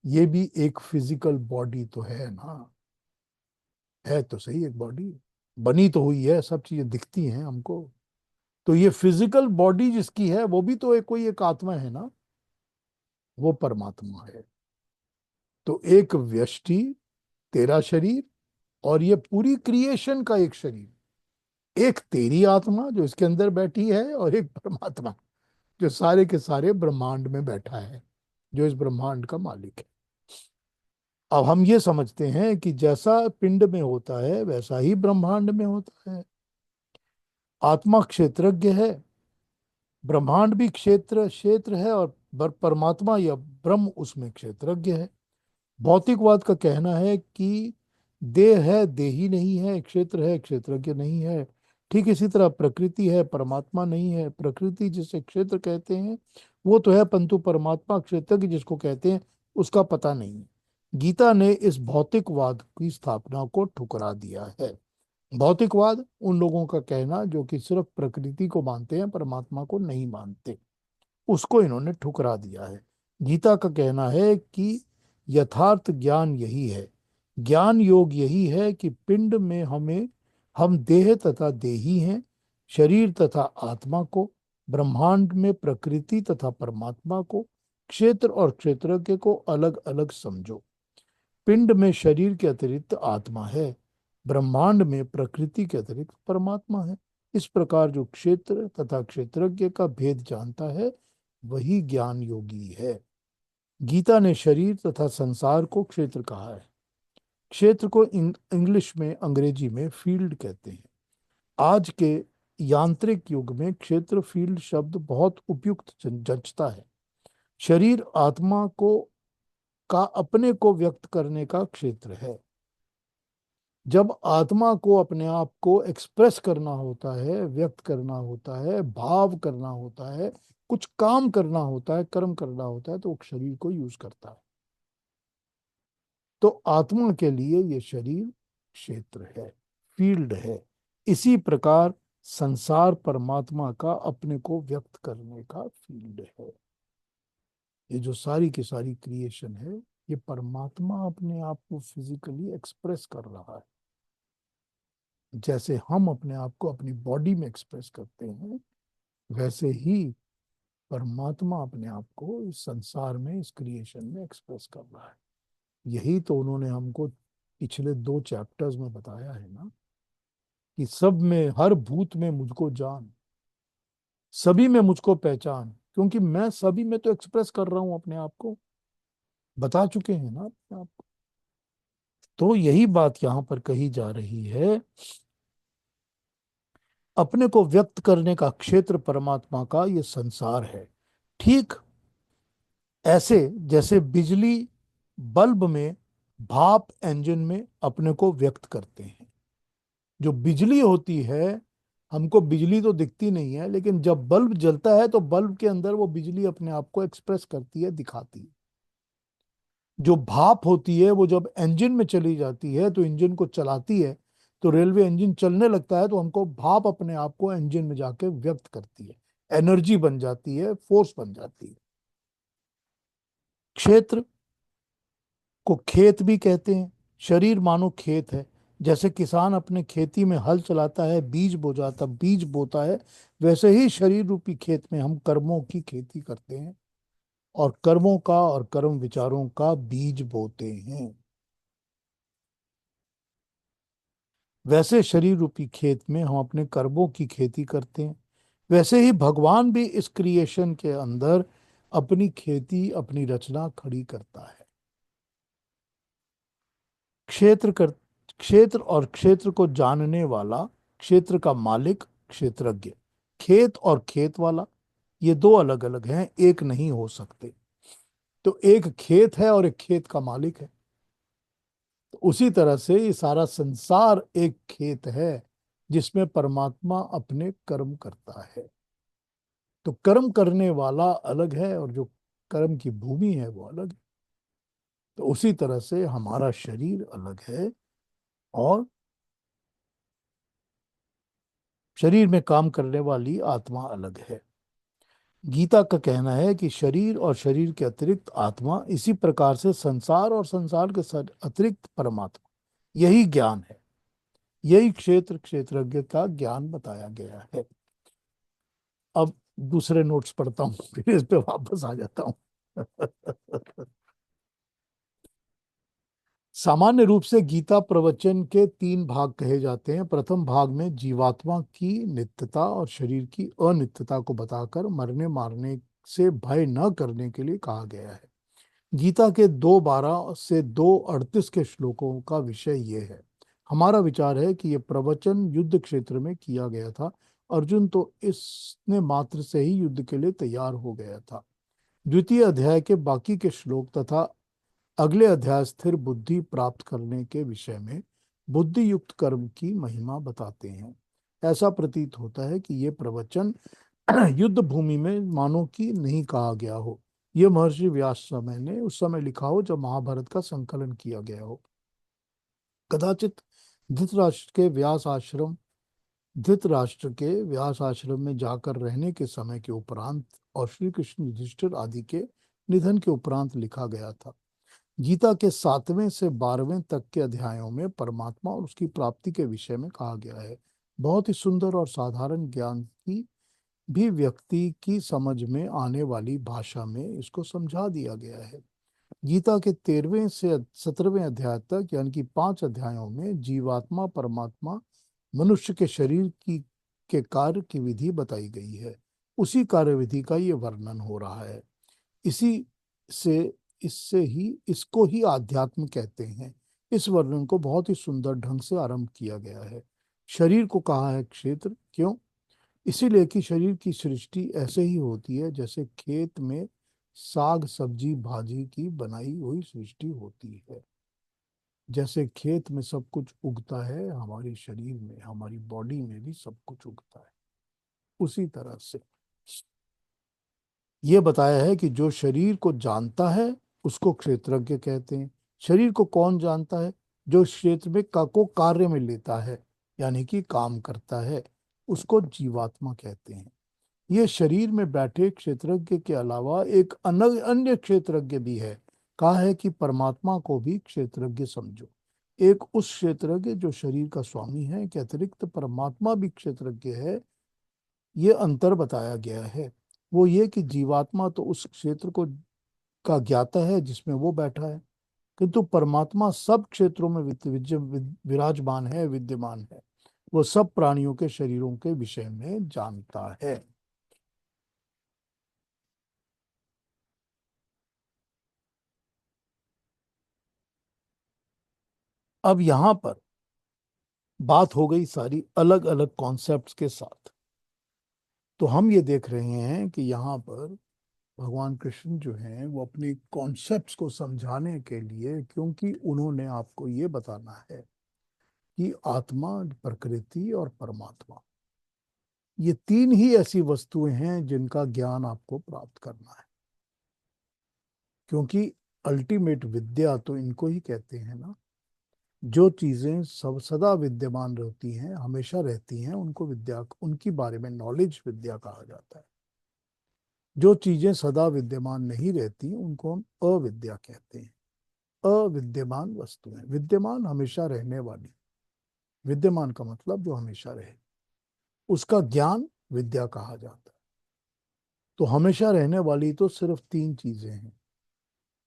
ये भी एक फिजिकल बॉडी तो है ना। है तो सही, एक बॉडी बनी तो हुई है, सब चीजें दिखती हैं हमको। तो ये फिजिकल बॉडी जिसकी है वो भी तो एक कोई एक आत्मा है ना, वो परमात्मा है। तो एक व्यष्टि, तेरा शरीर, और ये पूरी क्रिएशन का एक शरीर, एक तेरी आत्मा जो इसके अंदर बैठी है, और एक परमात्मा जो सारे के सारे ब्रह्मांड में बैठा है, जो इस ब्रह्मांड का मालिक है। अब हम ये समझते हैं कि जैसा पिंड में होता है वैसा ही ब्रह्मांड में होता है। आत्मा क्षेत्रज्ञ है, ब्रह्मांड भी क्षेत्र क्षेत्र है, और परमात्मा या ब्रह्म उसमें क्षेत्रज्ञ है। भौतिकवाद का कहना है कि देह है, देही नहीं है, क्षेत्र है, क्षेत्रज्ञ नहीं है। ठीक इसी तरह प्रकृति है, परमात्मा नहीं है। प्रकृति जिसे क्षेत्र कहते हैं वो तो है, परंतु परमात्मा क्षेत्रज्ञ जिसको कहते हैं उसका पता नहीं है। गीता ने इस भौतिकवाद की स्थापना को ठुकरा दिया है। भौतिकवाद उन लोगों का कहना जो कि सिर्फ प्रकृति को मानते हैं, परमात्मा को नहीं मानते, उसको इन्होंने ठुकरा दिया है। गीता का कहना है कि यथार्थ ज्ञान यही है, ज्ञान योग यही है कि पिंड में हम देह तथा देही हैं, शरीर तथा आत्मा को, ब्रह्मांड में प्रकृति तथा परमात्मा को, क्षेत्र और क्षेत्रज्ञ को अलग अलग समझो। पिंड में शरीर के अतिरिक्त आत्मा है, ब्रह्मांड में प्रकृति के अतिरिक्त परमात्मा है। इस प्रकार जो क्षेत्र तथा क्षेत्रज्ञ का भेद जानता है वही ज्ञान योगी है। गीता ने शरीर तथा संसार को क्षेत्र कहा है। क्षेत्र को इंग्लिश में, अंग्रेजी में फील्ड कहते हैं। आज के यांत्रिक युग में क्षेत्र फील्ड शब्द बहुत उपयुक्त जचता है। शरीर आत्मा को का अपने को व्यक्त करने का क्षेत्र है। जब आत्मा को अपने आप को एक्सप्रेस करना होता है, व्यक्त करना होता है, भाव करना होता है, कुछ काम करना होता है, कर्म करना होता है, तो वो शरीर को यूज करता है। तो आत्मा के लिए ये शरीर क्षेत्र है, फील्ड है। इसी प्रकार संसार परमात्मा का अपने को व्यक्त करने का फील्ड है। ये जो सारी की सारी क्रिएशन है, ये परमात्मा अपने आप को फिजिकली एक्सप्रेस कर रहा है। जैसे हम अपने आप को अपनी बॉडी में एक्सप्रेस करते हैं, वैसे ही परमात्मा अपने आप को इस संसार में, इस क्रिएशन में एक्सप्रेस कर रहा है। यही तो उन्होंने हमको पिछले 2 चैप्टर्स में बताया है ना, कि सब में, हर भूत में मुझको जान, सभी में मुझको पहचान, क्योंकि मैं सभी में तो एक्सप्रेस कर रहा हूं अपने आप को। बता चुके हैं ना अपने आप को। तो यही बात यहां पर कही जा रही है, अपने को व्यक्त करने का क्षेत्र परमात्मा का ये संसार है। ठीक ऐसे जैसे बिजली बल्ब में, भाप इंजन में अपने को व्यक्त करते हैं। जो बिजली होती है, हमको बिजली तो दिखती नहीं है, लेकिन जब बल्ब जलता है तो बल्ब के अंदर वो बिजली अपने आप को एक्सप्रेस करती है, दिखाती है। जो भाप होती है वो जब इंजन में चली जाती है तो इंजन को चलाती है, तो रेलवे इंजन चलने लगता है, तो हमको भाप अपने आप को इंजन में जाके व्यक्त करती है, एनर्जी बन जाती है, फोर्स बन जाती है। क्षेत्र को खेत भी कहते हैं। शरीर मानो खेत है। जैसे किसान अपने खेती में हल चलाता है, बीज बोता है, वैसे ही शरीर रूपी खेत में हम कर्मों की खेती करते हैं, और कर्मों का और कर्म विचारों का बीज बोते हैं। वैसे शरीर रूपी खेत में हम अपने कर्मों की खेती करते हैं, वैसे ही भगवान भी इस क्रिएशन के अंदर अपनी खेती, अपनी रचना खड़ी करता है। क्षेत्र कर क्षेत्र और क्षेत्र को जानने वाला, क्षेत्र का मालिक, क्षेत्रज्ञ। खेत और खेत वाला, ये दो अलग अलग हैं, एक नहीं हो सकते। तो एक खेत है और एक खेत का मालिक है। तो उसी तरह से ये सारा संसार एक खेत है जिसमें परमात्मा अपने कर्म करता है। तो कर्म करने वाला अलग है और जो कर्म की भूमि है वो अलग है। तो उसी तरह से हमारा शरीर अलग है और शरीर में काम करने वाली आत्मा अलग है। गीता का कहना है कि शरीर और शरीर के अतिरिक्त आत्मा, इसी प्रकार से संसार और संसार के अतिरिक्त परमात्मा, यही ज्ञान है। यही क्षेत्र क्षेत्रज्ञ का ज्ञान बताया गया है। अब दूसरे नोट्स पढ़ता हूँ फिर इस पे वापस आ जाता हूँ। सामान्य रूप से गीता प्रवचन के तीन भाग कहे जाते हैं। प्रथम भाग में जीवात्मा की नित्यता और शरीर की अनित्यता को बताकर मरने मारने से भय न करने के लिए कहा गया है। गीता के 2:12 से 2:38 के श्लोकों का विषय ये है। हमारा विचार है कि यह प्रवचन युद्ध क्षेत्र में किया गया था। अर्जुन तो इसने मात्र से ही युद्ध के लिए तैयार हो गया था। द्वितीय अध्याय के बाकी के श्लोक तथा अगले अध्याय स्थिर बुद्धि प्राप्त करने के विषय में बुद्धि युक्त कर्म की महिमा बताते हैं। ऐसा प्रतीत होता है कि ये प्रवचन युद्ध भूमि में मानो कि नहीं कहा गया हो। यह महर्षि व्यास समय ने उस समय लिखा हो जब महाभारत का संकलन किया गया हो। कदाचित धृतराष्ट्र के व्यास आश्रम धृतराष्ट्र के व्यास आश्रम में जाकर रहने के समय के उपरांत और श्री कृष्ण युधिष्ठिर आदि के निधन के उपरांत लिखा गया था। गीता के 7वें से 12वें तक के अध्यायों में परमात्मा और उसकी प्राप्ति के विषय में कहा गया है। बहुत ही सुंदर और साधारण ज्ञान की भी व्यक्ति की समझ में आने वाली भाषा में इसको समझा दिया गया है। गीता के 13वें से 17वें अध्याय तक यानी कि 5 अध्यायों में जीवात्मा परमात्मा मनुष्य के शरीर की के कार्य की विधि बताई गई है। उसी कार्य विधि का ये वर्णन हो रहा है। इसी से इससे ही इसको ही आध्यात्म कहते हैं। इस वर्णन को बहुत ही सुंदर ढंग से आरंभ किया गया है। शरीर को कहा है क्षेत्र, क्यों? इसीलिए कि शरीर की सृष्टि ऐसे ही होती है जैसे खेत में साग सब्जी भाजी की बनाई हुई सृष्टि होती है। जैसे खेत में सब कुछ उगता है, हमारी शरीर में हमारी बॉडी में भी सब कुछ उगता है। उसी तरह से ये बताया है कि जो शरीर को जानता है उसको क्षेत्रज्ञ कहते हैं। शरीर को कौन जानता है? जो क्षेत्र में का को कार्य में लेता है यानी कि काम करता है, उसको जीवात्मा कहते हैं। ये शरीर में बैठे क्षेत्रज्ञ के अलावा एक अन्य क्षेत्रज्ञ भी है। कहा है कि परमात्मा को भी क्षेत्रज्ञ समझो। एक उस क्षेत्रज्ञ जो शरीर का स्वामी है के अतिरिक्त परमात्मा भी क्षेत्रज्ञ है। ये अंतर बताया गया है। वो ये कि जीवात्मा तो उस क्षेत्र को का ज्ञाता है जिसमें वो बैठा है, किंतु परमात्मा सब क्षेत्रों में विराजमान है, विद्यमान है। वो सब प्राणियों के शरीरों के विषय में जानता है। अब यहां पर बात हो गई सारी अलग अलग कॉन्सेप्ट्स के साथ। तो हम ये देख रहे हैं कि यहाँ पर भगवान कृष्ण जो हैं वो अपनी कॉन्सेप्ट्स को समझाने के लिए, क्योंकि उन्होंने आपको ये बताना है कि आत्मा, प्रकृति और परमात्मा, ये तीन ही ऐसी वस्तुएं हैं जिनका ज्ञान आपको प्राप्त करना है। क्योंकि अल्टीमेट विद्या तो इनको ही कहते हैं ना। जो चीजें सब सदा विद्यमान रहती हैं, हमेशा रहती हैं, उनको विद्या, उनकी बारे में नॉलेज विद्या कहा जाता है। जो चीजें सदा विद्यमान नहीं रहती उनको हम अविद्या कहते हैं। अविद्यमान वस्तुएं, विद्यमान हमेशा रहने वाली। विद्यमान का मतलब जो हमेशा रहे, उसका ज्ञान विद्या कहा जाता है। तो हमेशा रहने वाली तो सिर्फ तीन चीजें हैं।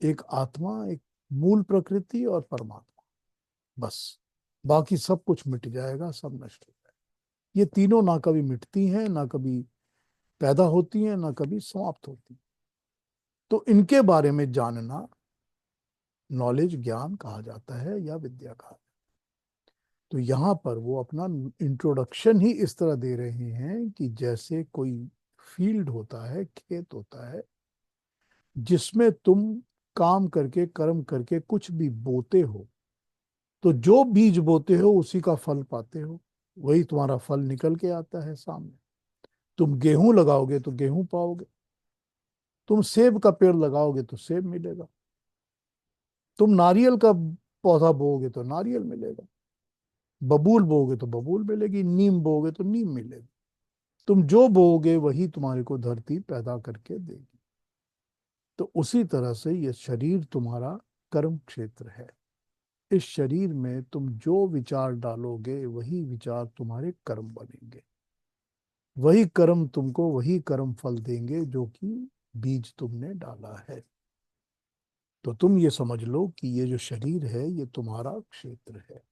एक आत्मा, एक मूल प्रकृति और परमात्मा, बस। बाकी सब कुछ मिट जाएगा, सब नष्ट हो जाएगा। ये तीनों ना कभी मिटती हैं, ना कभी पैदा होती हैं, ना कभी समाप्त होती हैं। तो इनके बारे में जानना नॉलेज, ज्ञान कहा जाता है या विद्या कहा जाता है। तो यहाँ पर वो अपना इंट्रोडक्शन ही इस तरह दे रहे हैं कि जैसे कोई फील्ड होता है, खेत होता है, जिसमें तुम काम करके कर्म करके कुछ भी बोते हो, तो जो बीज बोते हो उसी का फल पाते हो, वही तुम्हारा फल निकल के आता है सामने। तुम गेहूं लगाओगे तो गेहूं पाओगे, तुम सेब का पेड़ लगाओगे तो सेब मिलेगा, तुम नारियल का पौधा बोओगे तो नारियल मिलेगा, बबूल बोओगे तो बबूल मिलेगी, नीम बोओगे तो नीम मिलेगी। तुम जो बोओगे वही तुम्हारे को धरती पैदा करके देगी। तो उसी तरह से ये शरीर तुम्हारा कर्म क्षेत्र है। इस शरीर में तुम जो विचार डालोगे वही विचार तुम्हारे कर्म बनेंगे, वही कर्म तुमको वही कर्म फल देंगे जो कि बीज तुमने डाला है। तो तुम ये समझ लो कि ये जो शरीर है ये तुम्हारा क्षेत्र है,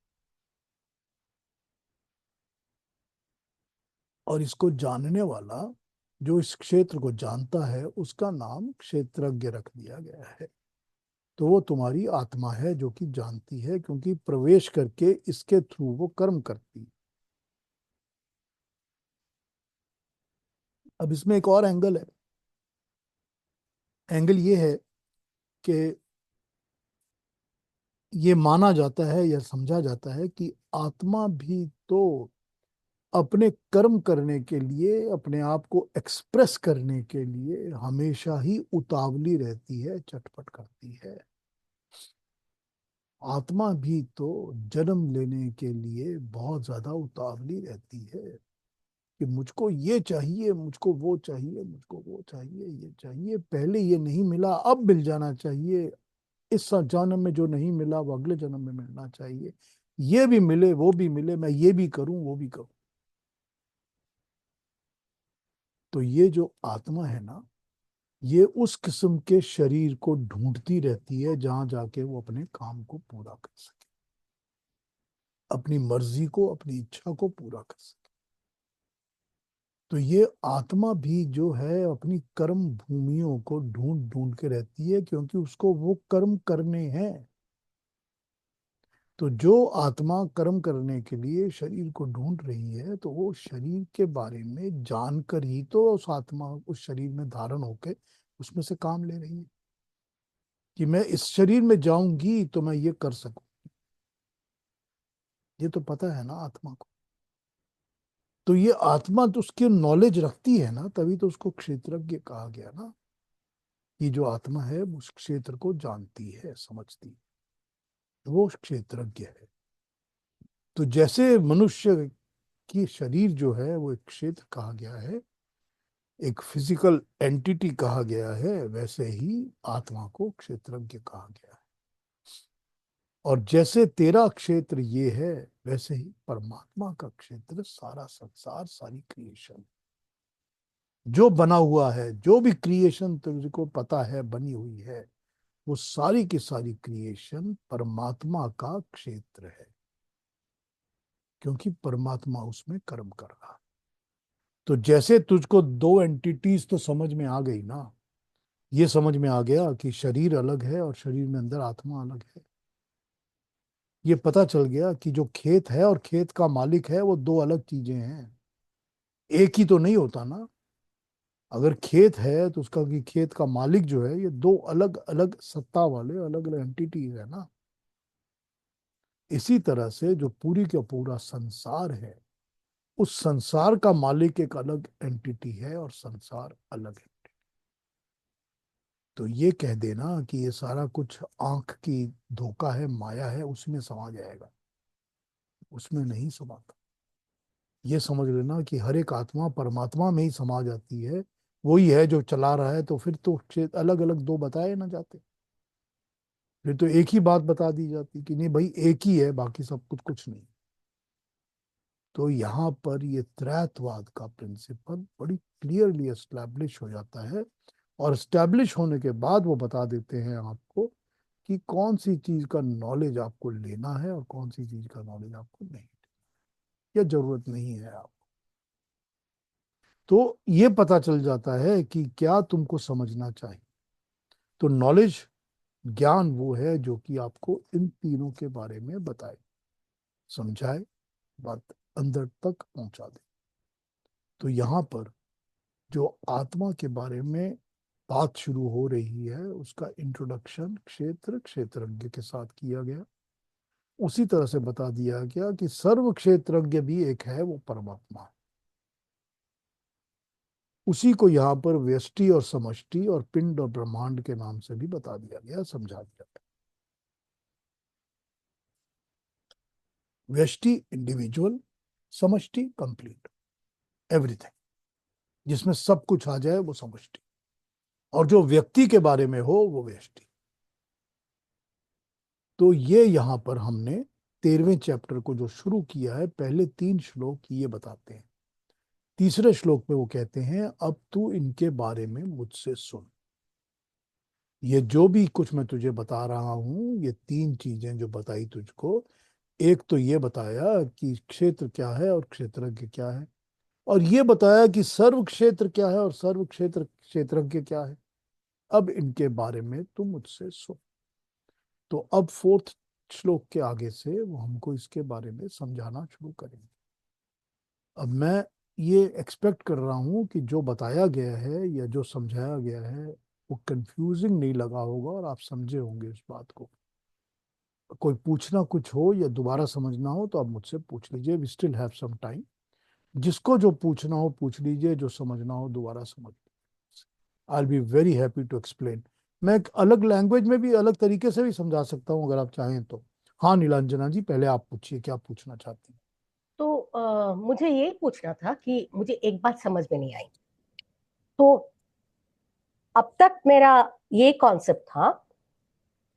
और इसको जानने वाला, जो इस क्षेत्र को जानता है, उसका नाम क्षेत्रज्ञ रख दिया गया है। तो वो तुम्हारी आत्मा है जो कि जानती है, क्योंकि प्रवेश करके इसके थ्रू वो कर्म करती है। अब इसमें एक और एंगल है। एंगल ये है कि ये माना जाता है या समझा जाता है कि आत्मा भी तो अपने कर्म करने के लिए, अपने आप को एक्सप्रेस करने के लिए हमेशा ही उतावली रहती है, चटपट करती है। आत्मा भी तो जन्म लेने के लिए बहुत ज्यादा उतावली रहती है कि मुझको ये चाहिए, मुझको वो चाहिए, मुझको वो चाहिए, ये चाहिए, पहले ये नहीं मिला अब मिल जाना चाहिए, इस जन्म में जो नहीं मिला वो अगले जन्म में मिलना चाहिए, ये भी मिले वो भी मिले, मैं ये भी करूं वो भी करूं। तो ये जो आत्मा है ना, ये उस किस्म के शरीर को ढूंढती रहती है जहां जाके वो अपने काम को पूरा कर सके, अपनी मर्जी को, अपनी इच्छा को पूरा कर सके। तो ये आत्मा भी जो है अपनी कर्म भूमियों को ढूंढ ढूंढ के रहती है, क्योंकि उसको वो कर्म करने हैं। तो जो आत्मा कर्म करने के लिए शरीर को ढूंढ रही है, तो वो शरीर के बारे में जानकर ही तो उस आत्मा उस शरीर में धारण होके उसमें से काम ले रही है कि मैं इस शरीर में जाऊंगी तो मैं ये कर सकूं। ये तो पता है ना आत्मा को। तो ये आत्मा तो उसकी नॉलेज रखती है ना, तभी तो उसको क्षेत्रज्ञ कहा गया ना। ये जो आत्मा है उस क्षेत्र को जानती है, समझती है, वो क्षेत्रज्ञ है। तो जैसे मनुष्य की शरीर जो है वो एक क्षेत्र कहा गया है, एक फिजिकल एंटिटी कहा गया है, वैसे ही आत्मा को क्षेत्रज्ञ कहा गया है। और जैसे तेरा क्षेत्र ये है, वैसे ही परमात्मा का क्षेत्र सारा संसार, सारी क्रिएशन जो बना हुआ है, जो भी क्रिएशन तुझको पता है बनी हुई है, वो सारी की सारी क्रिएशन परमात्मा का क्षेत्र है, क्योंकि परमात्मा उसमें कर्म कर रहा है। तो जैसे तुझको दो एंटिटीज तो समझ में आ गई ना, ये समझ में आ गया कि शरीर अलग है और शरीर में अंदर आत्मा अलग है। ये पता चल गया कि जो खेत है और खेत का मालिक है वो दो अलग चीजें हैं, एक ही तो नहीं होता ना। अगर खेत है तो उसका कि खेत का मालिक जो है, ये दो अलग अलग सत्ता वाले अलग अलग एंटिटीज है ना। इसी तरह से जो पूरी का पूरा संसार है, उस संसार का मालिक एक अलग एंटिटी है और संसार अलग है। तो ये कह देना कि ये सारा कुछ आंख की धोखा है, माया है, उसमें समा जाएगा, उसमें नहीं समाता। ये समझ लेना कि हर एक आत्मा परमात्मा में ही समा जाती है, वही है जो चला रहा है। तो फिर तो अलग अलग दो बताए ना जाते, फिर तो एक ही बात बता दी जाती कि नहीं भाई एक ही है, बाकी सब कुछ कुछ नहीं। तो यहाँ पर ये त्रैतवाद का प्रिंसिपल बड़ी क्लियरली एस्टैब्लिश हो जाता है, और एस्टैब्लिश होने के बाद वो बता देते हैं आपको कि कौन सी चीज का नॉलेज आपको लेना है और कौन सी चीज का नॉलेज आपको नहीं, या जरूरत नहीं है आप। तो ये पता चल जाता है कि क्या तुमको समझना चाहिए। तो नॉलेज, ज्ञान वो है जो कि आपको इन तीनों के बारे में बताए, समझाए, बात अंदर तक पहुंचा दे। तो यहाँ पर जो आत्मा के बारे में बात शुरू हो रही है उसका इंट्रोडक्शन क्षेत्र क्षेत्रज्ञ के साथ किया गया। उसी तरह से बता दिया गया कि सर्व क्षेत्रज्ञ भी एक है, वो परमात्मा है। उसी को यहाँ पर व्यष्टि और समष्टि और पिंड और ब्रह्मांड के नाम से भी बता दिया गया, समझा दिया गया। व्यष्टि इंडिविजुअल, समष्टि कंप्लीट, एवरीथिंग, जिसमें सब कुछ आ जाए वो समष्टि, और जो व्यक्ति के बारे में हो वो व्यष्टि। तो ये यहां पर हमने 13वें चैप्टर को जो शुरू किया है, पहले 3 श्लोक ये बताते हैं। तीसरे श्लोक में वो कहते हैं अब तू इनके बारे में मुझसे सुन। ये जो भी कुछ मैं तुझे बता रहा हूं, ये 3 चीजें जो बताई तुझको, एक तो ये बताया कि क्षेत्र क्या है और क्षेत्रज्ञ क्या है, और ये बताया कि सर्व क्षेत्र क्या है और सर्व क्षेत्र क्षेत्रज्ञ क्या है। अब इनके बारे में तुम मुझसे सुन। तो अब 4th श्लोक के आगे से वो हमको इसके बारे में समझाना शुरू करेंगे। अब मैं ये एक्सपेक्ट कर रहा हूँ कि जो बताया गया है या जो समझाया गया है वो कंफ्यूजिंग नहीं लगा होगा और आप समझे होंगे इस बात को। कोई पूछना कुछ हो या दोबारा समझना हो तो आप मुझसे पूछ लीजिए, we still have some time. जिसको जो पूछना हो पूछ लीजिए, जो समझना हो दोबारा समझ। I be very happy to explain. मैं एक अलग लैंग्वेज में भी अलग तरीके से भी समझा सकता हूँ अगर आप चाहें तो। हाँ नीलांजना जी, पहले आप पूछिए क्या पूछना चाहती हैं। तो मुझे ये पूछना था कि मुझे एक बात समझ में नहीं आई। तो अब तक मेरा ये कॉन्सेप्ट था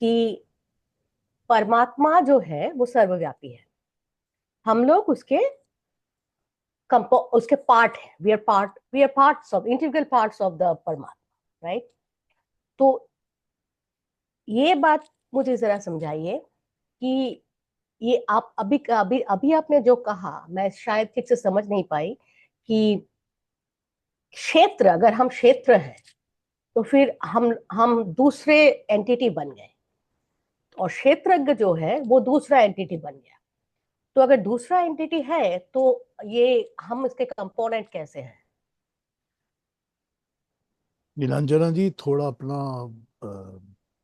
कि परमात्मा जो है वो सर्वव्यापी है, हम लोग उसके पार्ट है, we are parts of integral parts of the परमात्मा, राइट? तो ये बात मुझे जरा समझाइए कि ये आप अभी अभी अभी आपने जो कहा मैं शायद ठीक से समझ नहीं पाई कि क्षेत्र, अगर हम क्षेत्र हैं तो फिर हम दूसरे एंटिटी बन गए, और क्षेत्रज्ञ जो है वो दूसरा एंटिटी बन गया। तो अगर दूसरा एंटिटी है तो ये हम इसके कंपोनेंट कैसे हैं? नीलांजना जी थोड़ा अपना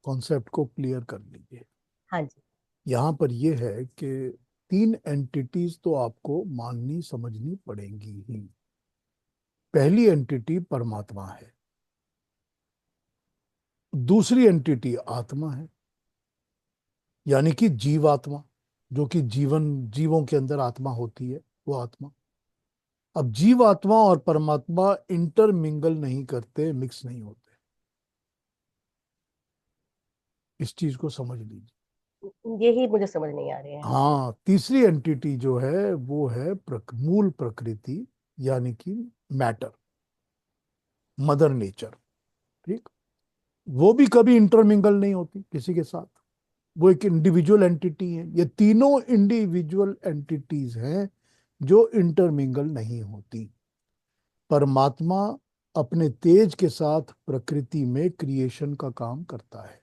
कॉन्सेप्ट को क्लियर कर लीजिए। हाँ जी। यहाँ पर यह है कि 3 एंटिटीज तो आपको माननी समझनी पड़ेंगी ही। पहली एंटिटी परमात्मा है, दूसरी एंटिटी आत्मा है, यानी कि जीवात्मा, जो कि जीवों के अंदर आत्मा होती है, वो आत्मा। अब जीवात्मा और परमात्मा इंटरमिंगल नहीं करते, मिक्स नहीं होते। इस चीज को समझ लीजिए। यही मुझे समझ नहीं आ रहे हैं। हाँ, तीसरी एंटिटी जो है वो है मूल प्रकृति, यानी कि मैटर, मदर नेचर। ठीक, वो भी कभी इंटरमिंगल नहीं होती किसी के साथ, वो एक इंडिविजुअल एंटिटी है। ये तीनों इंडिविजुअल एंटिटीज हैं जो इंटरमिंगल नहीं होती। परमात्मा अपने तेज के साथ प्रकृति में क्रिएशन का काम करता है,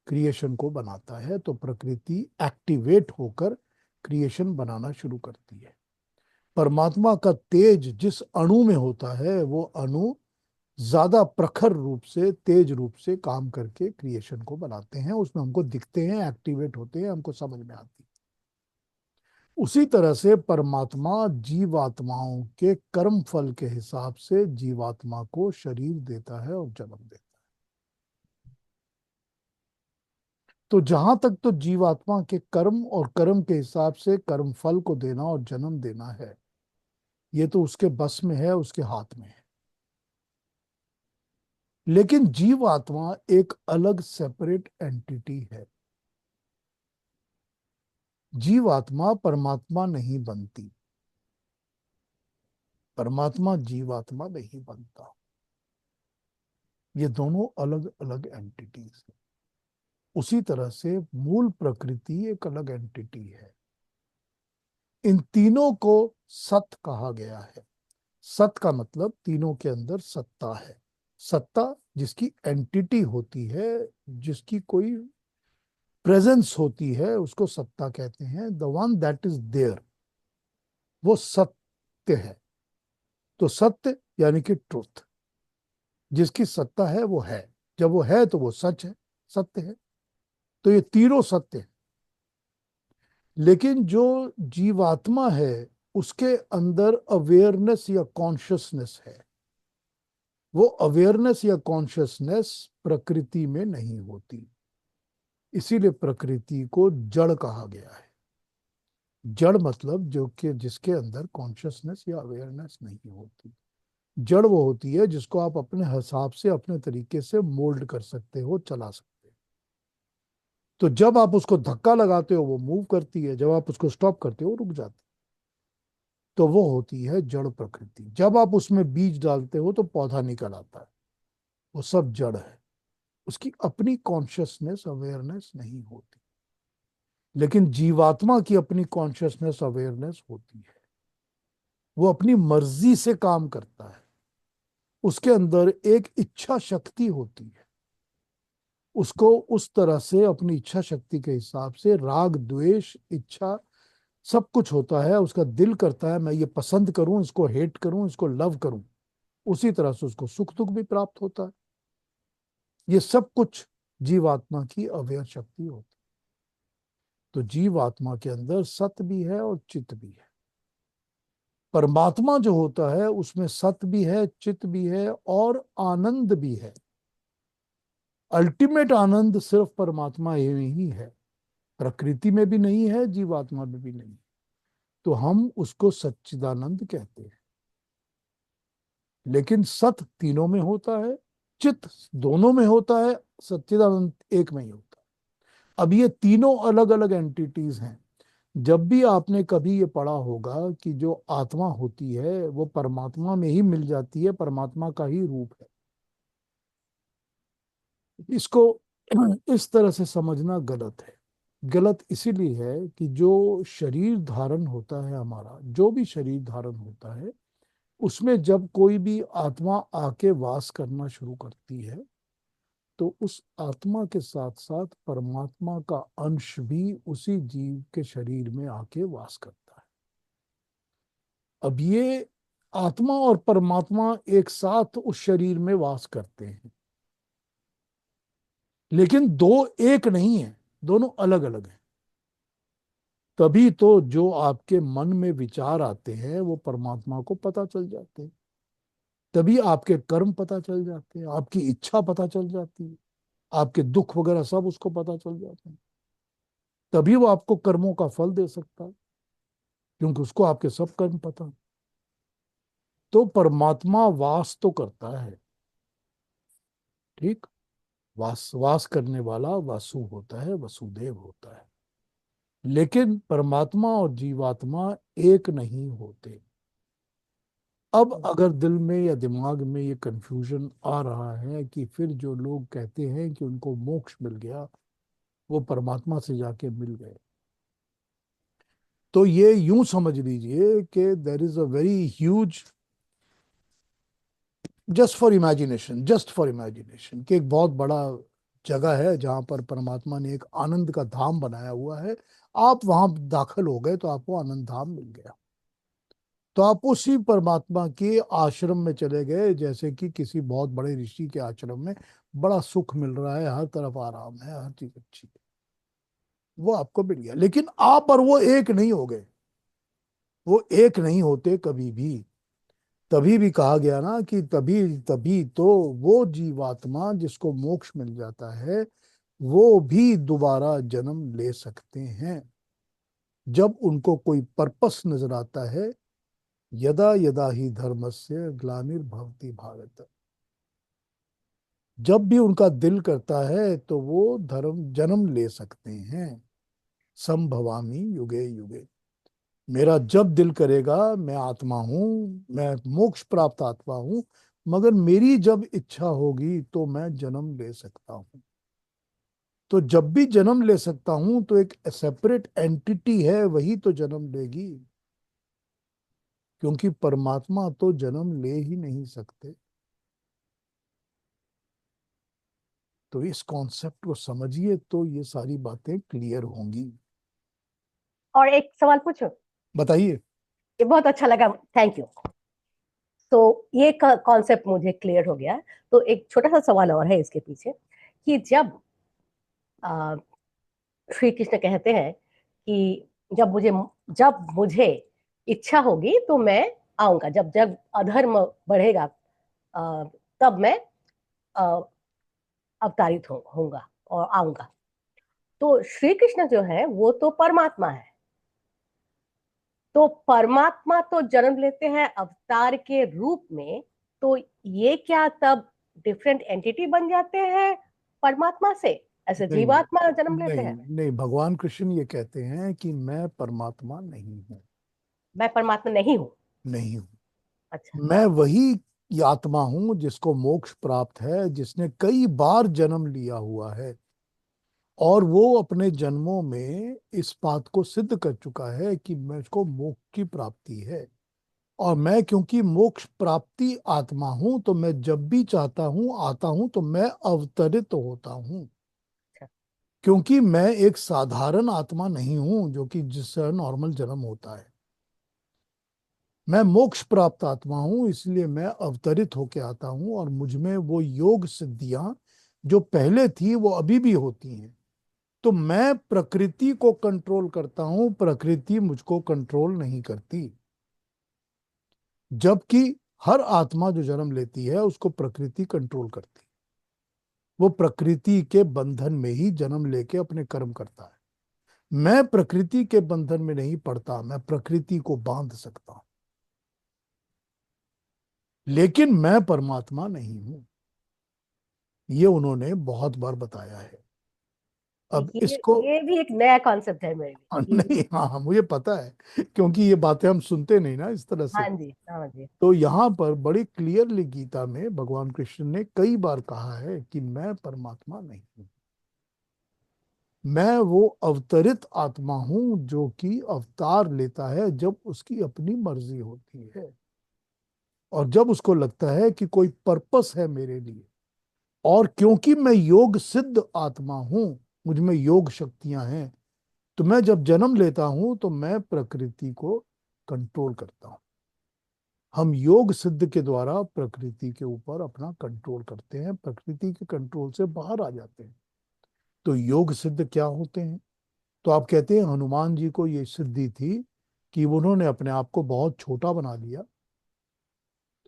क्रिएशन को बनाता है, तो प्रकृति एक्टिवेट होकर क्रिएशन बनाना शुरू करती है। परमात्मा का तेज जिस अणु में होता है वो अणु ज्यादा प्रखर रूप से, तेज रूप से काम करके क्रिएशन को बनाते हैं, उसमें हमको दिखते हैं, एक्टिवेट होते हैं, हमको समझ में आती है। उसी तरह से परमात्मा जीवात्माओं के कर्म फल के हिसाब से जीवात्मा को शरीर देता है और जन्म देता है। तो जहां तक तो जीवात्मा के कर्म और कर्म के हिसाब से कर्म फल को देना और जन्म देना है, ये तो उसके बस में है, उसके हाथ में है। लेकिन जीवात्मा एक अलग सेपरेट एंटिटी है। जीवात्मा परमात्मा नहीं बनती, परमात्मा जीवात्मा नहीं बनता। ये दोनों अलग अलग एंटिटीज हैं। उसी तरह से मूल प्रकृति एक अलग एंटिटी है। इन तीनों को सत कहा गया है। सत का मतलब तीनों के अंदर सत्ता है। सत्ता जिसकी एंटिटी होती है, जिसकी कोई प्रेजेंस होती है, उसको सत्ता कहते हैं। The one that is there, वो सत्य है। तो सत्य यानी कि ट्रुथ। जिसकी सत्ता है वो है, जब वो है तो वो सच है, सत्य है। तो ये तीनों सत्य है। लेकिन जो जीवात्मा है उसके अंदर अवेयरनेस या कॉन्शियसनेस है। वो अवेयरनेस या कॉन्शियसनेस प्रकृति में नहीं होती, इसीलिए प्रकृति को जड़ कहा गया है। जड़ मतलब जो कि जिसके अंदर कॉन्शियसनेस या अवेयरनेस नहीं होती। जड़ वो होती है जिसको आप अपने हिसाब से अपने तरीके से मोल्ड कर सकते हो, चला सकते हो। तो जब आप उसको धक्का लगाते हो वो मूव करती है, जब आप उसको स्टॉप करते हो वो रुक जाती है। तो वो होती है जड़ प्रकृति। जब आप उसमें बीज डालते हो तो पौधा निकल आता है, वो सब जड़ है। उसकी अपनी कॉन्शियसनेस अवेयरनेस नहीं होती। लेकिन जीवात्मा की अपनी कॉन्शियसनेस अवेयरनेस होती है। वो अपनी मर्जी से काम करता है। उसके अंदर एक इच्छा शक्ति होती है। उसको उस तरह से अपनी इच्छा शक्ति के हिसाब से राग द्वेष इच्छा सब कुछ होता है। उसका दिल करता है मैं ये पसंद करूं, इसको हेट करूं, इसको लव करूं। उसी तरह से उसको सुख दुख भी प्राप्त होता है। ये सब कुछ जीवात्मा की अवेयर शक्ति होती है। तो जीवात्मा के अंदर सत भी है और चित भी है। परमात्मा जो होता है उसमें सत भी है, चित भी है और आनंद भी है। अल्टीमेट आनंद सिर्फ परमात्मा ही है, प्रकृति में भी नहीं है, जीवात्मा में भी नहीं। तो हम उसको सच्चिदानंद कहते हैं। लेकिन सत तीनों में होता है, चित दोनों में होता है, सच्चिदानंद एक में ही होता है। अब ये तीनों अलग अलग एंटिटीज हैं। जब भी आपने कभी ये पढ़ा होगा कि जो आत्मा होती है वो परमात्मा में ही मिल जाती है, परमात्मा का ही रूप है। इसको इस तरह से समझना गलत है। गलत इसीलिए है कि जो शरीर धारण होता है, हमारा जो भी शरीर धारण होता है, उसमें जब कोई भी आत्मा आके वास करना शुरू करती है तो उस आत्मा के साथ साथ परमात्मा का अंश भी उसी जीव के शरीर में आके वास करता है। अब ये आत्मा और परमात्मा एक साथ उस शरीर में वास करते हैं, लेकिन दो एक नहीं है, दोनों अलग अलग हैं। तभी तो जो आपके मन में विचार आते हैं वो परमात्मा को पता चल जाते हैं। तभी आपके कर्म पता चल जाते हैं, आपकी इच्छा पता चल जाती है, आपके दुख वगैरह सब उसको पता चल जाते हैं। तभी वो आपको कर्मों का फल दे सकता है, क्योंकि उसको आपके सब कर्म पता है। तो परमात्मा वास तो करता है, ठीक। वास वास करने वाला वासु होता है, वसुदेव होता है। लेकिन परमात्मा और जीवात्मा एक नहीं होते। अब अगर दिल में या दिमाग में ये कंफ्यूजन आ रहा है कि फिर जो लोग कहते हैं कि उनको मोक्ष मिल गया, वो परमात्मा से जाके मिल गए, तो ये यूं समझ लीजिए कि there is a very huge, just for imagination कि एक बहुत बड़ा जगह है जहां पर परमात्मा ने एक आनंद का धाम बनाया हुआ है। आप वहां दाखिल हो गए तो आपको आनंद धाम मिल गया। तो आप उसी परमात्मा के आश्रम में चले गए, जैसे कि किसी बहुत बड़े ऋषि के आश्रम में बड़ा सुख मिल रहा है, हर तरफ आराम है, हर चीज अच्छी है, वो आपको मिल गया। लेकिन आप और वो एक नहीं हो गए, वो एक नहीं होते कभी भी। तभी भी कहा गया ना कि तभी तभी तो वो जीवात्मा जिसको मोक्ष मिल जाता है वो भी दोबारा जन्म ले सकते हैं, जब उनको कोई पर्पस नजर आता है। यदा यदा ही धर्मस्य ग्लानिर्भवति भारत। जब भी उनका दिल करता है तो वो धर्म जन्म ले सकते हैं। संभवामी युगे युगे। मेरा जब दिल करेगा, मैं आत्मा हूं, मैं मोक्ष प्राप्त आत्मा हूं, मगर मेरी जब इच्छा होगी तो मैं जन्म ले सकता हूं। तो जब भी जन्म ले सकता हूं तो एक सेपरेट एंटिटी है वही तो जन्म लेगी, क्योंकि परमात्मा तो जन्म ले ही नहीं सकते। तो इस कॉन्सेप्ट को समझिए तो ये सारी बातें क्लियर होंगी। और एक सवाल पूछो। बताइए। ये बहुत अच्छा लगा, थैंक यू। तो ये कॉन्सेप्ट मुझे क्लियर हो गया। तो एक छोटा सा सवाल और है इसके पीछे, कि जब आ, श्री कृष्ण कहते हैं कि जब मुझे इच्छा होगी तो मैं आऊंगा, जब जब अधर्म बढ़ेगा तब मैं आ, अवतारित होऊंगा और आऊंगा। तो श्री कृष्ण जो है वो तो परमात्मा है, तो परमात्मा तो जन्म लेते हैं अवतार के रूप में, तो ये क्या तब डिफरेंट एंटिटी बन जाते हैं परमात्मा से, ऐसे नहीं जीवात्मा जन्म लेते नहीं हैं? नहीं, भगवान कृष्ण ये कहते हैं कि मैं परमात्मा नहीं हूँ। मैं परमात्मा नहीं हूँ? नहीं हूँ। अच्छा। मैं वही आत्मा हूँ जिसको मोक्ष प्राप्त है, जिसने कई बार जन्म लिया हुआ है, और वो अपने जन्मों में इस बात को सिद्ध कर चुका है कि मुझको मोक्ष की प्राप्ति है। और मैं क्योंकि मोक्ष प्राप्ति आत्मा हूं, तो मैं जब भी चाहता हूं आता हूं, तो मैं अवतरित होता हूं। अच्छा। क्योंकि मैं एक साधारण आत्मा नहीं हूं जो कि जिससे नॉर्मल जन्म होता है। मैं मोक्ष प्राप्त आत्मा हूं, इसलिए मैं अवतरित होके आता हूं, और मुझ में वो योग सिद्धियां जो पहले थी वो अभी भी होती हैं। तो मैं प्रकृति को कंट्रोल करता हूं, प्रकृति मुझको कंट्रोल नहीं करती। जबकि हर आत्मा जो जन्म लेती है उसको प्रकृति कंट्रोल करती है। वो प्रकृति के बंधन में ही जन्म लेके अपने कर्म करता है। मैं प्रकृति के बंधन में नहीं पड़ता, मैं प्रकृति को बांध सकता हूं, लेकिन मैं परमात्मा नहीं हूं। ये उन्होंने बहुत बार बताया है। अब ये इसको ये भी एक नया कॉन्सेप्ट है मेरे हाँ, लिए, ये भी। नहीं, हाँ हाँ, मुझे पता है, क्योंकि ये बातें हम सुनते नहीं ना इस तरह से। हाँ जी, हाँ जी। तो यहाँ पर बड़ी क्लियरली गीता में भगवान कृष्ण ने कई बार कहा है कि मैं परमात्मा नहीं हूं। मैं वो अवतरित आत्मा हूं जो कि अवतार लेता है जब उसकी अपनी मर्जी होती है, और जब उसको लगता है कि कोई पर्पस है मेरे लिए। और क्योंकि मैं योग सिद्ध आत्मा हूं, मुझ में योग शक्तियां हैं, तो मैं जब जन्म लेता हूं तो मैं प्रकृति को कंट्रोल करता हूं। हम योग सिद्ध के द्वारा प्रकृति के ऊपर अपना कंट्रोल करते हैं, प्रकृति के कंट्रोल से बाहर आ जाते हैं। तो योग सिद्ध क्या होते हैं? तो आप कहते हैं हनुमान जी को ये सिद्धि थी कि उन्होंने अपने आप को बहुत छोटा बना लिया,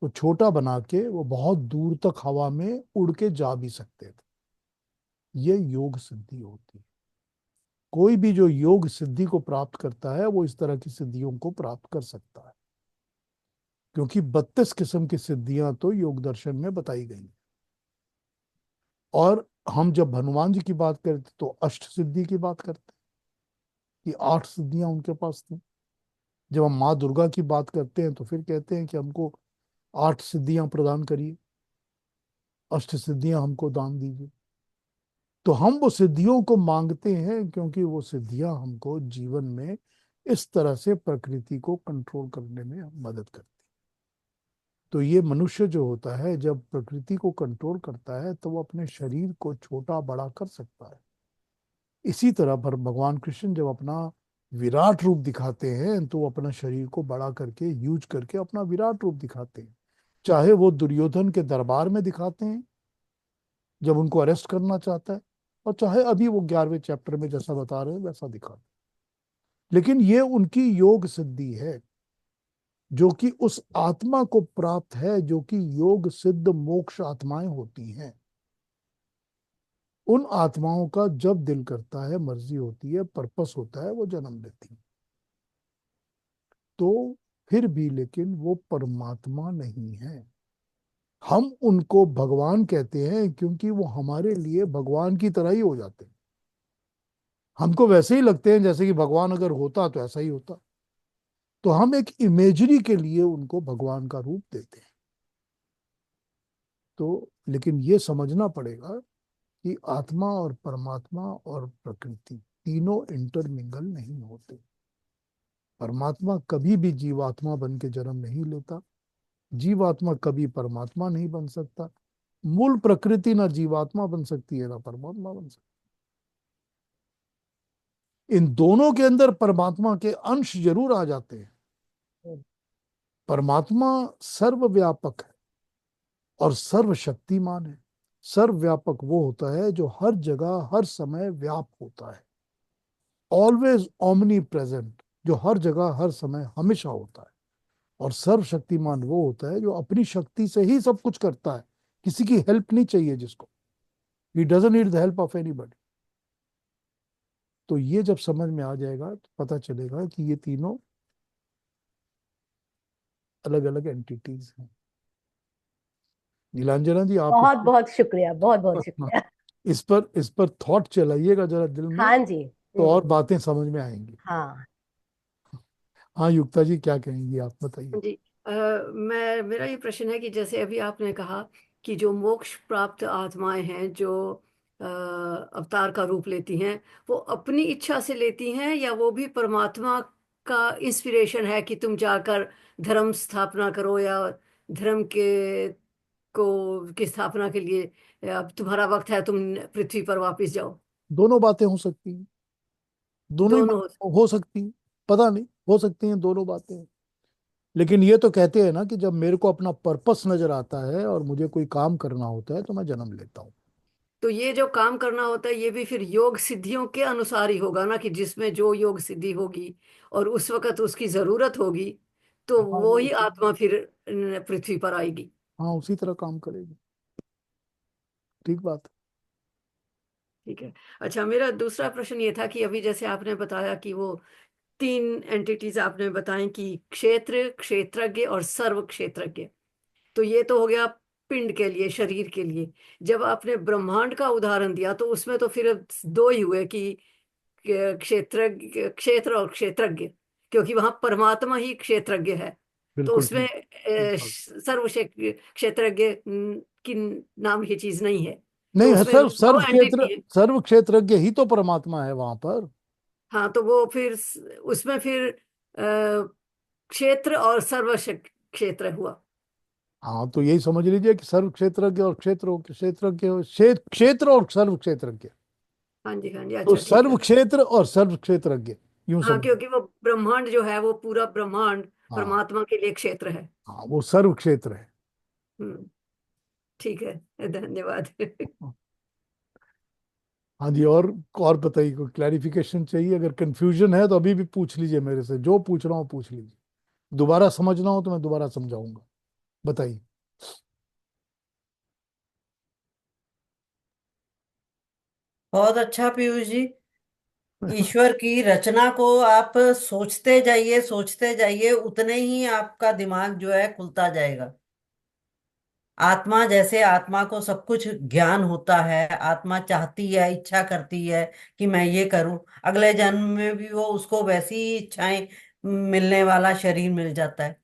तो छोटा बना के वो बहुत दूर तक हवा में उड़ के जा भी सकते थे। ये योग सिद्धि होती है। कोई भी जो योग सिद्धि को प्राप्त करता है वो इस तरह की सिद्धियों को प्राप्त कर सकता है, क्योंकि 32 किस्म की सिद्धियां तो योग दर्शन में बताई गई हैं। और हम जब हनुमान जी की बात करते तो अष्ट सिद्धि की बात करते कि 8 सिद्धियां उनके पास थी। जब हम माँ दुर्गा की बात करते हैं तो फिर कहते हैं कि हमको 8 सिद्धियां प्रदान करिए, अष्ट सिद्धियां हमको दान दीजिए। तो हम वो सिद्धियों को मांगते हैं क्योंकि वो सिद्धियां हमको जीवन में इस तरह से प्रकृति को कंट्रोल करने में मदद करती। तो ये मनुष्य जो होता है जब प्रकृति को कंट्रोल करता है तो वो अपने शरीर को छोटा बड़ा कर सकता है। इसी तरह पर भगवान कृष्ण जब अपना विराट रूप दिखाते हैं तो वो अपना शरीर को बड़ा करके यूज करके अपना विराट रूप दिखाते हैं। चाहे वो दुर्योधन के दरबार में दिखाते हैं जब उनको अरेस्ट करना चाहता है, और चाहे अभी वो 11वें चैप्टर में जैसा बता रहे हैं वैसा दिखाते हैं। लेकिन ये उनकी योग सिद्धि है जो कि उस आत्मा को प्राप्त है जो कि योग सिद्ध मोक्ष आत्माएं होती हैं। उन आत्माओं का जब दिल करता है, मर्जी होती है, पर्पस होता है, वो जन्म लेती है। तो फिर भी लेकिन वो परमात्मा नहीं है। हम उनको भगवान कहते हैं क्योंकि वो हमारे लिए भगवान की तरह ही हो जाते हैं। हमको वैसे ही लगते हैं जैसे कि भगवान अगर होता तो ऐसा ही होता। तो हम एक इमेजरी के लिए उनको भगवान का रूप देते हैं। तो लेकिन ये समझना पड़ेगा कि आत्मा और परमात्मा और प्रकृति तीनों इंटरमिंगल नहीं होते। परमात्मा कभी भी जीवात्मा बन के जन्म नहीं लेता, जीवात्मा कभी परमात्मा नहीं बन सकता। मूल प्रकृति ना जीवात्मा बन सकती है ना परमात्मा बन सकती। इन दोनों के अंदर परमात्मा के अंश जरूर आ जाते हैं, परमात्मा सर्वव्यापक है और सर्वशक्तिमान है। सर्वव्यापक वो होता है जो हर जगह हर समय व्याप्त होता है, ऑलवेज ओमनी प्रेजेंट, जो हर जगह हर समय हमेशा होता है। और सर्वशक्तिमान वो होता है जो अपनी शक्ति से ही सब कुछ करता है, किसी की हेल्प नहीं चाहिए जिसको। He doesn't need the help of anybody. तो ये जब समझ में आ जाएगा तो पता चलेगा कि ये तीनों अलग अलग एंटिटीज हैं। नीलांजना जी, आप बहुत बहुत शुक्रिया, बहुत बहुत शुक्रिया। इस पर थॉट चलाइएगा जरा दिल में, हाँ जी। तो और बातें समझ में आएंगी। हाँ हाँ युक्ता जी, क्या कहेंगी आप, बताइए। जी। मेरा ये प्रश्न है कि जैसे अभी आपने कहा कि जो मोक्ष प्राप्त आत्माएं हैं जो अवतार का रूप लेती हैं, वो अपनी इच्छा से लेती हैं या वो भी परमात्मा का इंस्पिरेशन है कि तुम जाकर धर्म स्थापना करो या धर्म की स्थापना के लिए अब तुम्हारा वक्त है, तुम पृथ्वी पर वापस जाओ? दोनों बातें हो सकती हैं, दोनों ही दोनों बातें हो सकती हैं, पता नहीं, हो सकती हैं दोनों बातें। लेकिन ये तो कहते हैं ना कि जब मेरे को अपना पर्पस नजर आता है और मुझे कोई काम करना होता है तो मैं जन्म लेता हूँ। तो ये जो काम करना होता है ये भी फिर योग सिद्धियों के अनुसार ही होगा ना, कि जिसमें जो योग सिद्धि होगी और उस वक्त उसकी जरूरत होगी तो हाँ वो ही आत्मा फिर पृथ्वी पर आएगी। हाँ, उसी तरह काम करेगी। ठीक बात है। ठीक है। अच्छा, मेरा दूसरा प्रश्न ये था कि अभी जैसे आपने बताया कि वो तीन एंटिटीज आपने बताई कि क्षेत्र, क्षेत्रज्ञ और सर्व क्षेत्रज्ञ। तो ये तो हो गया पिंड के लिए, शरीर के लिए। जब आपने ब्रह्मांड का उदाहरण दिया तो उसमें तो फिर दो ही हुए कि क्षेत्र और क्षेत्रज्ञ, क्योंकि वहां परमात्मा ही क्षेत्रज्ञ है। तो बिल्कुल उसमें ठीक। ठीक बात। सर्व क्षेत्रज्ञ की नाम की चीज नहीं है। तो नहीं है, उसमें दो एंटिटी है। सर्व क्षेत्रज्ञ ही तो परमात्मा है वहां पर। हाँ, तो वो फिर उसमें फिर क्षेत्र और क्षेत्र हुआ। हाँ, तो यही समझ लीजिए कि सर्व क्षेत्रज्ञ और क्षेत्र और सर्व क्षेत्रज्ञ। हाँ जी, हाँ जी, तो अच्छा ठीक सर्व है। क्षेत्र और सर्व क्षेत्रज्ञ, यूं हाँ, समझ। क्योंकि वो ब्रह्मांड जो है वो पूरा ब्रह्मांड हाँ परमात्मा के लिए क्षेत्र है। हाँ, वो सर्व क्षेत्र है। हम्म। ठीक है, धन्यवाद। हाँ जी, और बताइए, कोई क्लैरिफिकेशन चाहिए? अगर कंफ्यूजन है तो अभी भी पूछ लीजिए मेरे से, जो पूछ रहा हूँ पूछ लीजिए। दोबारा समझना हो तो मैं दोबारा समझाऊंगा। बताइए। बहुत अच्छा पीयूष जी। ईश्वर की रचना को आप सोचते जाइए, उतने ही आपका दिमाग जो है खुलता जाएगा। आत्मा, जैसे आत्मा को सब कुछ ज्ञान होता है, आत्मा चाहती है, इच्छा करती है कि मैं ये करूं, अगले जन्म में भी वो उसको वैसी ही इच्छाएं मिलने वाला शरीर मिल जाता है।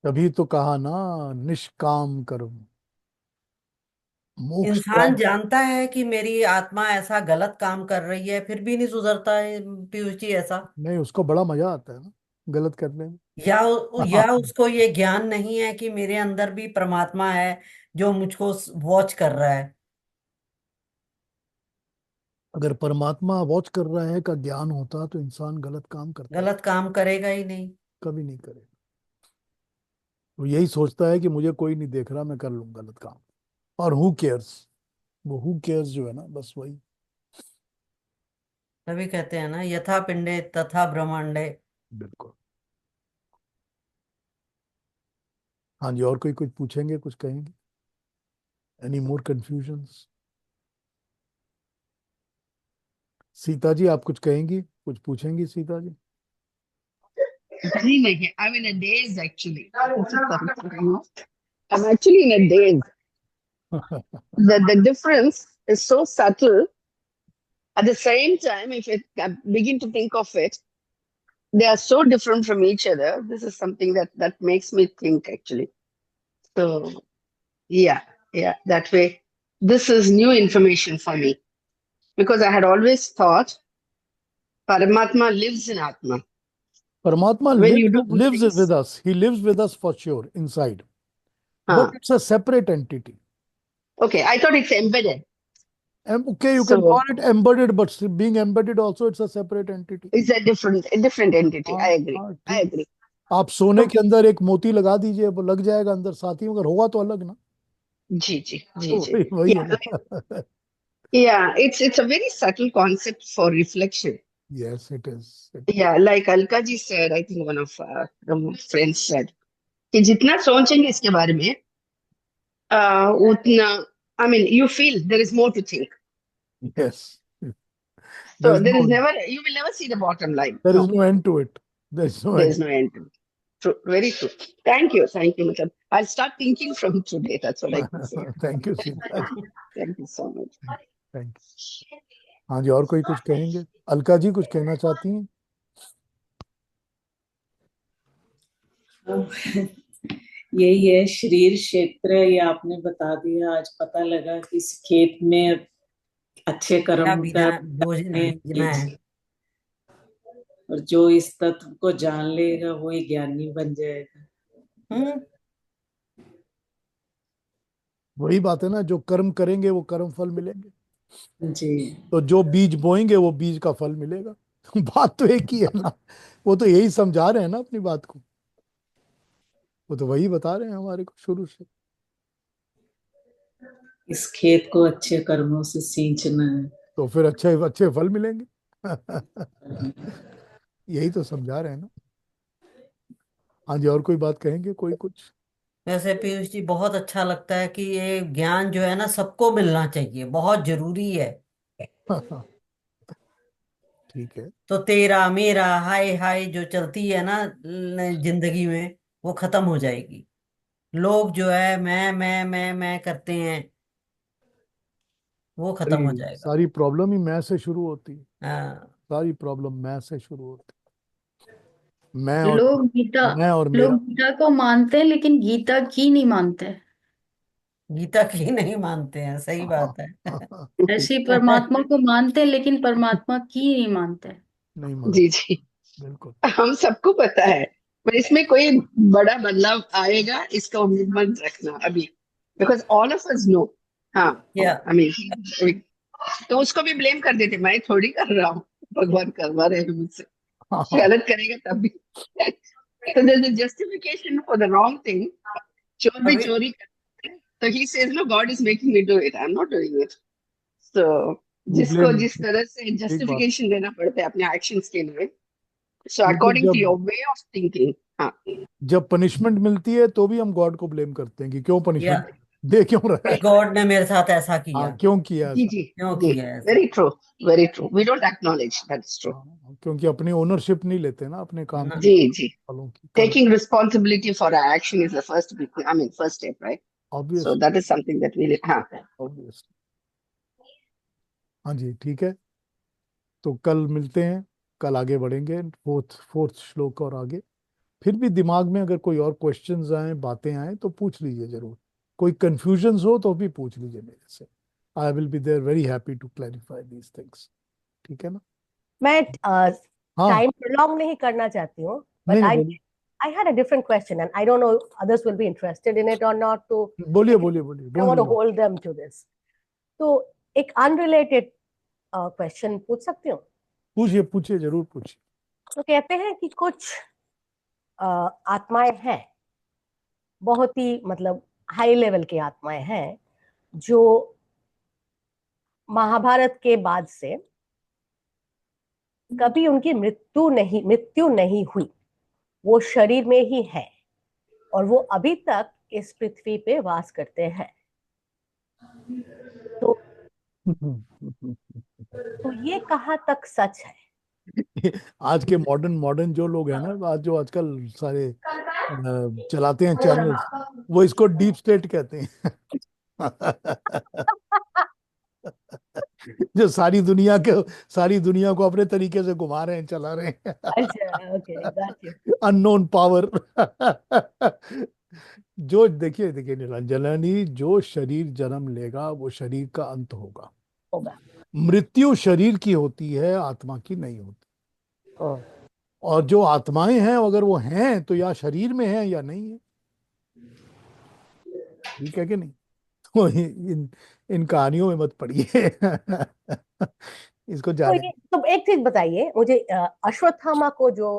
तभी तो कहा ना, निष्काम कर्म मोक्ष इंसान प्राप्त। जानता है कि मेरी आत्मा ऐसा गलत काम कर रही है, फिर भी नहीं सुधरता है पीयूष जी ऐसा। नहीं, उसको बड़ा मजा आता है ना गलत करने में। या उसको ये ज्ञान नहीं है कि मेरे अंदर भी परमात्मा है जो मुझको वॉच कर रहा है। अगर परमात्मा वॉच कर रहा है का ज्ञान होता तो इंसान गलत काम करता है? गलत काम करेगा ही नहीं। कभी नहीं करे। वो यही सोचता है कि मुझे कोई नहीं देख रहा, मैं कर लूंगा गलत काम। और हु केयर्स, वो हु केयर्स जो है ना, बस वही। तभी कहते हैं ना, यथा पिंडे तथा ब्रह्मांडे। बिल्कुल। हाँ जी, और कोई कुछ पूछेंगे, कुछ कहेंगे? Any more confusions? Sita ji, आप कुछ कहेंगी, कुछ पूछेंगी Sita ji? Very like I'm in a daze actually. I'm actually in a daze. The difference is so subtle. At the same time, if I begin to think of it, they are so different from each other. This is something that makes me think actually. So yeah, that way. This is new information for me because I had always thought Paramatma lives in Atma. परमात्मा When you do good lives things, with us. He lives with us for sure inside. But huh. it's a separate entity. Okay, I thought it's embedded. Okay, you can So call it embedded, but being embedded also, it's a separate entity. it's a different entity. हाँ I agree. हाँ, I ठीक। agree. आप सोने के अंदर एक मोती लगा दीजिए, वो लग जाएगा अंदर साथ ही, मगर होगा तो अलग ना। जी जी जी तो जी। वही है Yeah, ना। yeah, it's a very subtle concept for reflection. Yes it is. Yeah, like Alka ji said, I think one of the friends said कि जितना सोचेंगे इसके बारे में उतना, I mean, you feel there is more to think. Yes, there So is there नो, is never, you will never see the bottom line. There is No, no end to it, there is no there end. is no end to it. True, very true. Thank you. Matlab, I'll start thinking from today. That's what I can say. Thank you Sita ji, Thank you so much. Thank you. हाँ जी, और कोई कुछ कहेंगे? अलका जी कुछ कहना चाहती हैं? यही है शरीर क्षेत्र, ये आपने बता दिया। आज पता लगा कि इस खेत में अच्छे क्या कर्म बीजना, करने बीजना है। और जो इस तत्व को जान लेगा वही ज्ञानी बन जाएगा। हम्म। वही बात है ना, जो कर्म करेंगे वो कर्म फल मिलेंगे, जी तो जो बीज बोएंगे वो बीज का फल मिलेगा। बात तो एक ही है ना, वो तो यही समझा रहे हैं ना अपनी बात को, वो तो वही बता रहे हैं हमारे को शुरू से। इस खेत को अच्छे कर्मों से सींचना है। तो फिर अच्छे अच्छे फल मिलेंगे। यही तो समझा रहे हैं ना। हाँ जी, और कोई बात कहेंगे, कोई कुछ? वैसे पीयूष जी बहुत अच्छा लगता है कि ये ज्ञान जो है ना सबको मिलना चाहिए, बहुत जरूरी है। ठीक है। तो तेरा मेरा हाय हाय जो चलती है ना जिंदगी में, वो खत्म हो जाएगी। लोग जो है मैं करते हैं, वो खत्म हो सारी जाएगा। सारी प्रॉब्लम ही मैं से शुरू होती है, हाँ। सारी प्रॉब्लम मैं से शुरू होती है। मैं और लोग गीता मैं और लोग मेरा। गीता को मानते हैं लेकिन गीता की नहीं मानते। गीता की नहीं मानते हैं, सही हाँ, बात है। ऐसे ही परमात्मा को मानते हैं लेकिन परमात्मा की नहीं मानते। नहीं जी मानते, जी, बिल्कुल। हम सबको पता है, पर इसमें कोई बड़ा बदलाव आएगा इसका उम्मीद मत रखना अभी, because all of us know. हाँ, या आई मीन, तो उसको भी ब्लेम कर देते, मैं थोड़ी कर रहा हूँ, भगवान करवा रहे हैं मुझसे। हाँ हाँ, गलत करेगा तब भी। तो there's a justification for the wrong thing. चोर भी अभी चोरी करता है, तो he says no, God is making me do it, I'm not doing it. So वो जिसको ब्लेम, जिस तरह से एक बात, जस्टिफिकेशन देना पड़ता है अपने एक्शंस के लिए, सो देखिए अकॉर्डिंग टू जब योर वे ऑफ थिंकिंग। हाँ जब पनिशमेंट मिलती है तो भी हम गॉड को ब्लेम करते हैं कि क्यों या पनिशमेंट दे क्यों रहा है। गॉड ने मेरे साथ ऐसा हाँ, किया, क्यों किया जी ऐसा। जी क्यों जी, किया ऐसा। Very true, very true, we don't acknowledge that's true. हाँ, क्योंकि अपनी ओनरशिप नहीं लेते ना अपने है काम ना। की, जी जी, फलों की, कर्म। taking responsibility for our action is the first big, I mean first step, right? So obvious, that is something that we, हाँ ऑब्वियस। हाँ जी, ठीक है, तो कल मिलते हैं, कल आगे बढ़ेंगे फोर्थ फोर्थ श्लोक और आगे। फिर भी दिमाग में अगर कोई और क्वेश्चंस आए, बातें आए, तो पूछ लीजिए जरूर। कोई कंफ्यूजन्स हो तो भी पूछ लीजिए मेरे से। I will be there very happy to clarify these things. ठीक है ना? मैं हाँ, टाइम प्रोलॉन्ग नहीं करना चाहती हूँ, नहीं बट नहीं, आई बोलिए I had a different question, and I don't know others will be interested in it or not. So बोलिए लेकिन बोलिए बोलिए, I don't don't want to worry. hold them to this. तो एक unrelated question पूछ सकती हूँ? पूछिए पूछिए, जरूर पूछिए। तो कहते हैं कि कुछ आत्माएं हैं, बहुत ही मतलब हाई लेवल की आत्माएं हैं, जो महाभारत के बाद से कभी उनकी मृत्यु नहीं हुई, वो शरीर में ही है और वो अभी तक इस पृथ्वी पे वास करते हैं। तो ये कहाँ तक सच है? आज के मॉडर्न मॉडर्न जो लोग हैं ना, आज जो आजकल सारे चलाते हैं चैनल्स, वो इसको डीप स्टेट कहते हैं। जो सारी दुनिया को अपने तरीके से घुमा रहे हैं, चला रहे हैं। अच्छा, okay, got you. Unknown power. जो देखिए देखिए निरंजनानी, जो शरीर जन्म लेगा वो शरीर का अंत होगा। होगा। मृत्यु शरीर की होती है, आत्मा की नहीं होती। ओ, और जो आत्माएं हैं, अगर वो हैं तो या शरीर में हैं या नहीं है। ठीक है कि नहीं? तो इन कहानियों में मत पड़िए। इसको तो जाने। एक चीज बताइए मुझे, अश्वत्थामा को जो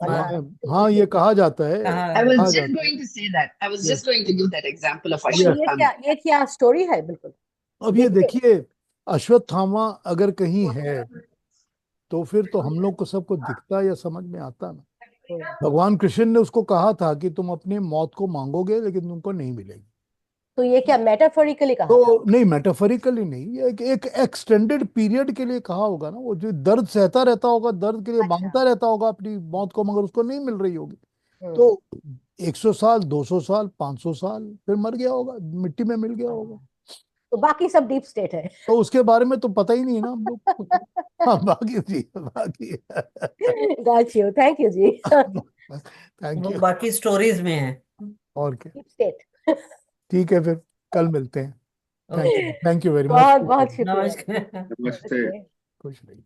हाँ ये कहा जाता है, कहा I was कहा just जाता है। going to say that. I was Yes. just going to give that example of Yes. ये Ashwatthama. क्या स्टोरी है, बिल्कुल। अब ये देखिए, देखिए, अश्वत्थामा अगर कहीं है तो फिर तो हम लोग को सबको दिखता या समझ में आता ना। भगवान कृष्ण ने उसको कहा था कि तुम अपनी मौत को मांगोगे लेकिन तुमको नहीं मिलेगी। तो ये क्या मेटाफोरिकली कहा था? तो नहीं, मेटाफोरिकली नहीं, ये एक एक्सटेंडेड पीरियड के लिए कहा होगा ना। वो जो दर्द सहता रहता होगा, दर्द के लिए अच्छा। मांगता रहता होगा अपनी मौत को, मगर उसको नहीं मिल रही होगी। हम्म। तो 100 साल, 200 साल, 500 साल, फिर मर गया होगा, मिट्टी में मिल गया होगा। तो बाकी सब डीप स्टेट है। तो उसके बारे में तो पता ही नहीं है ना हम लोग को। हाँ, बाकी जी, बाकी गॉट यू, थैंक यू जी। थैंक वो यू। बाकी स्टोरीज में है। और क्या, डीप स्टेट। ठीक है, फिर कल मिलते हैं। Okay, thank you very much. बहुत बहुत शुक्रिया। नमस्कार। नमस्ते। ओके। खुश रहिए।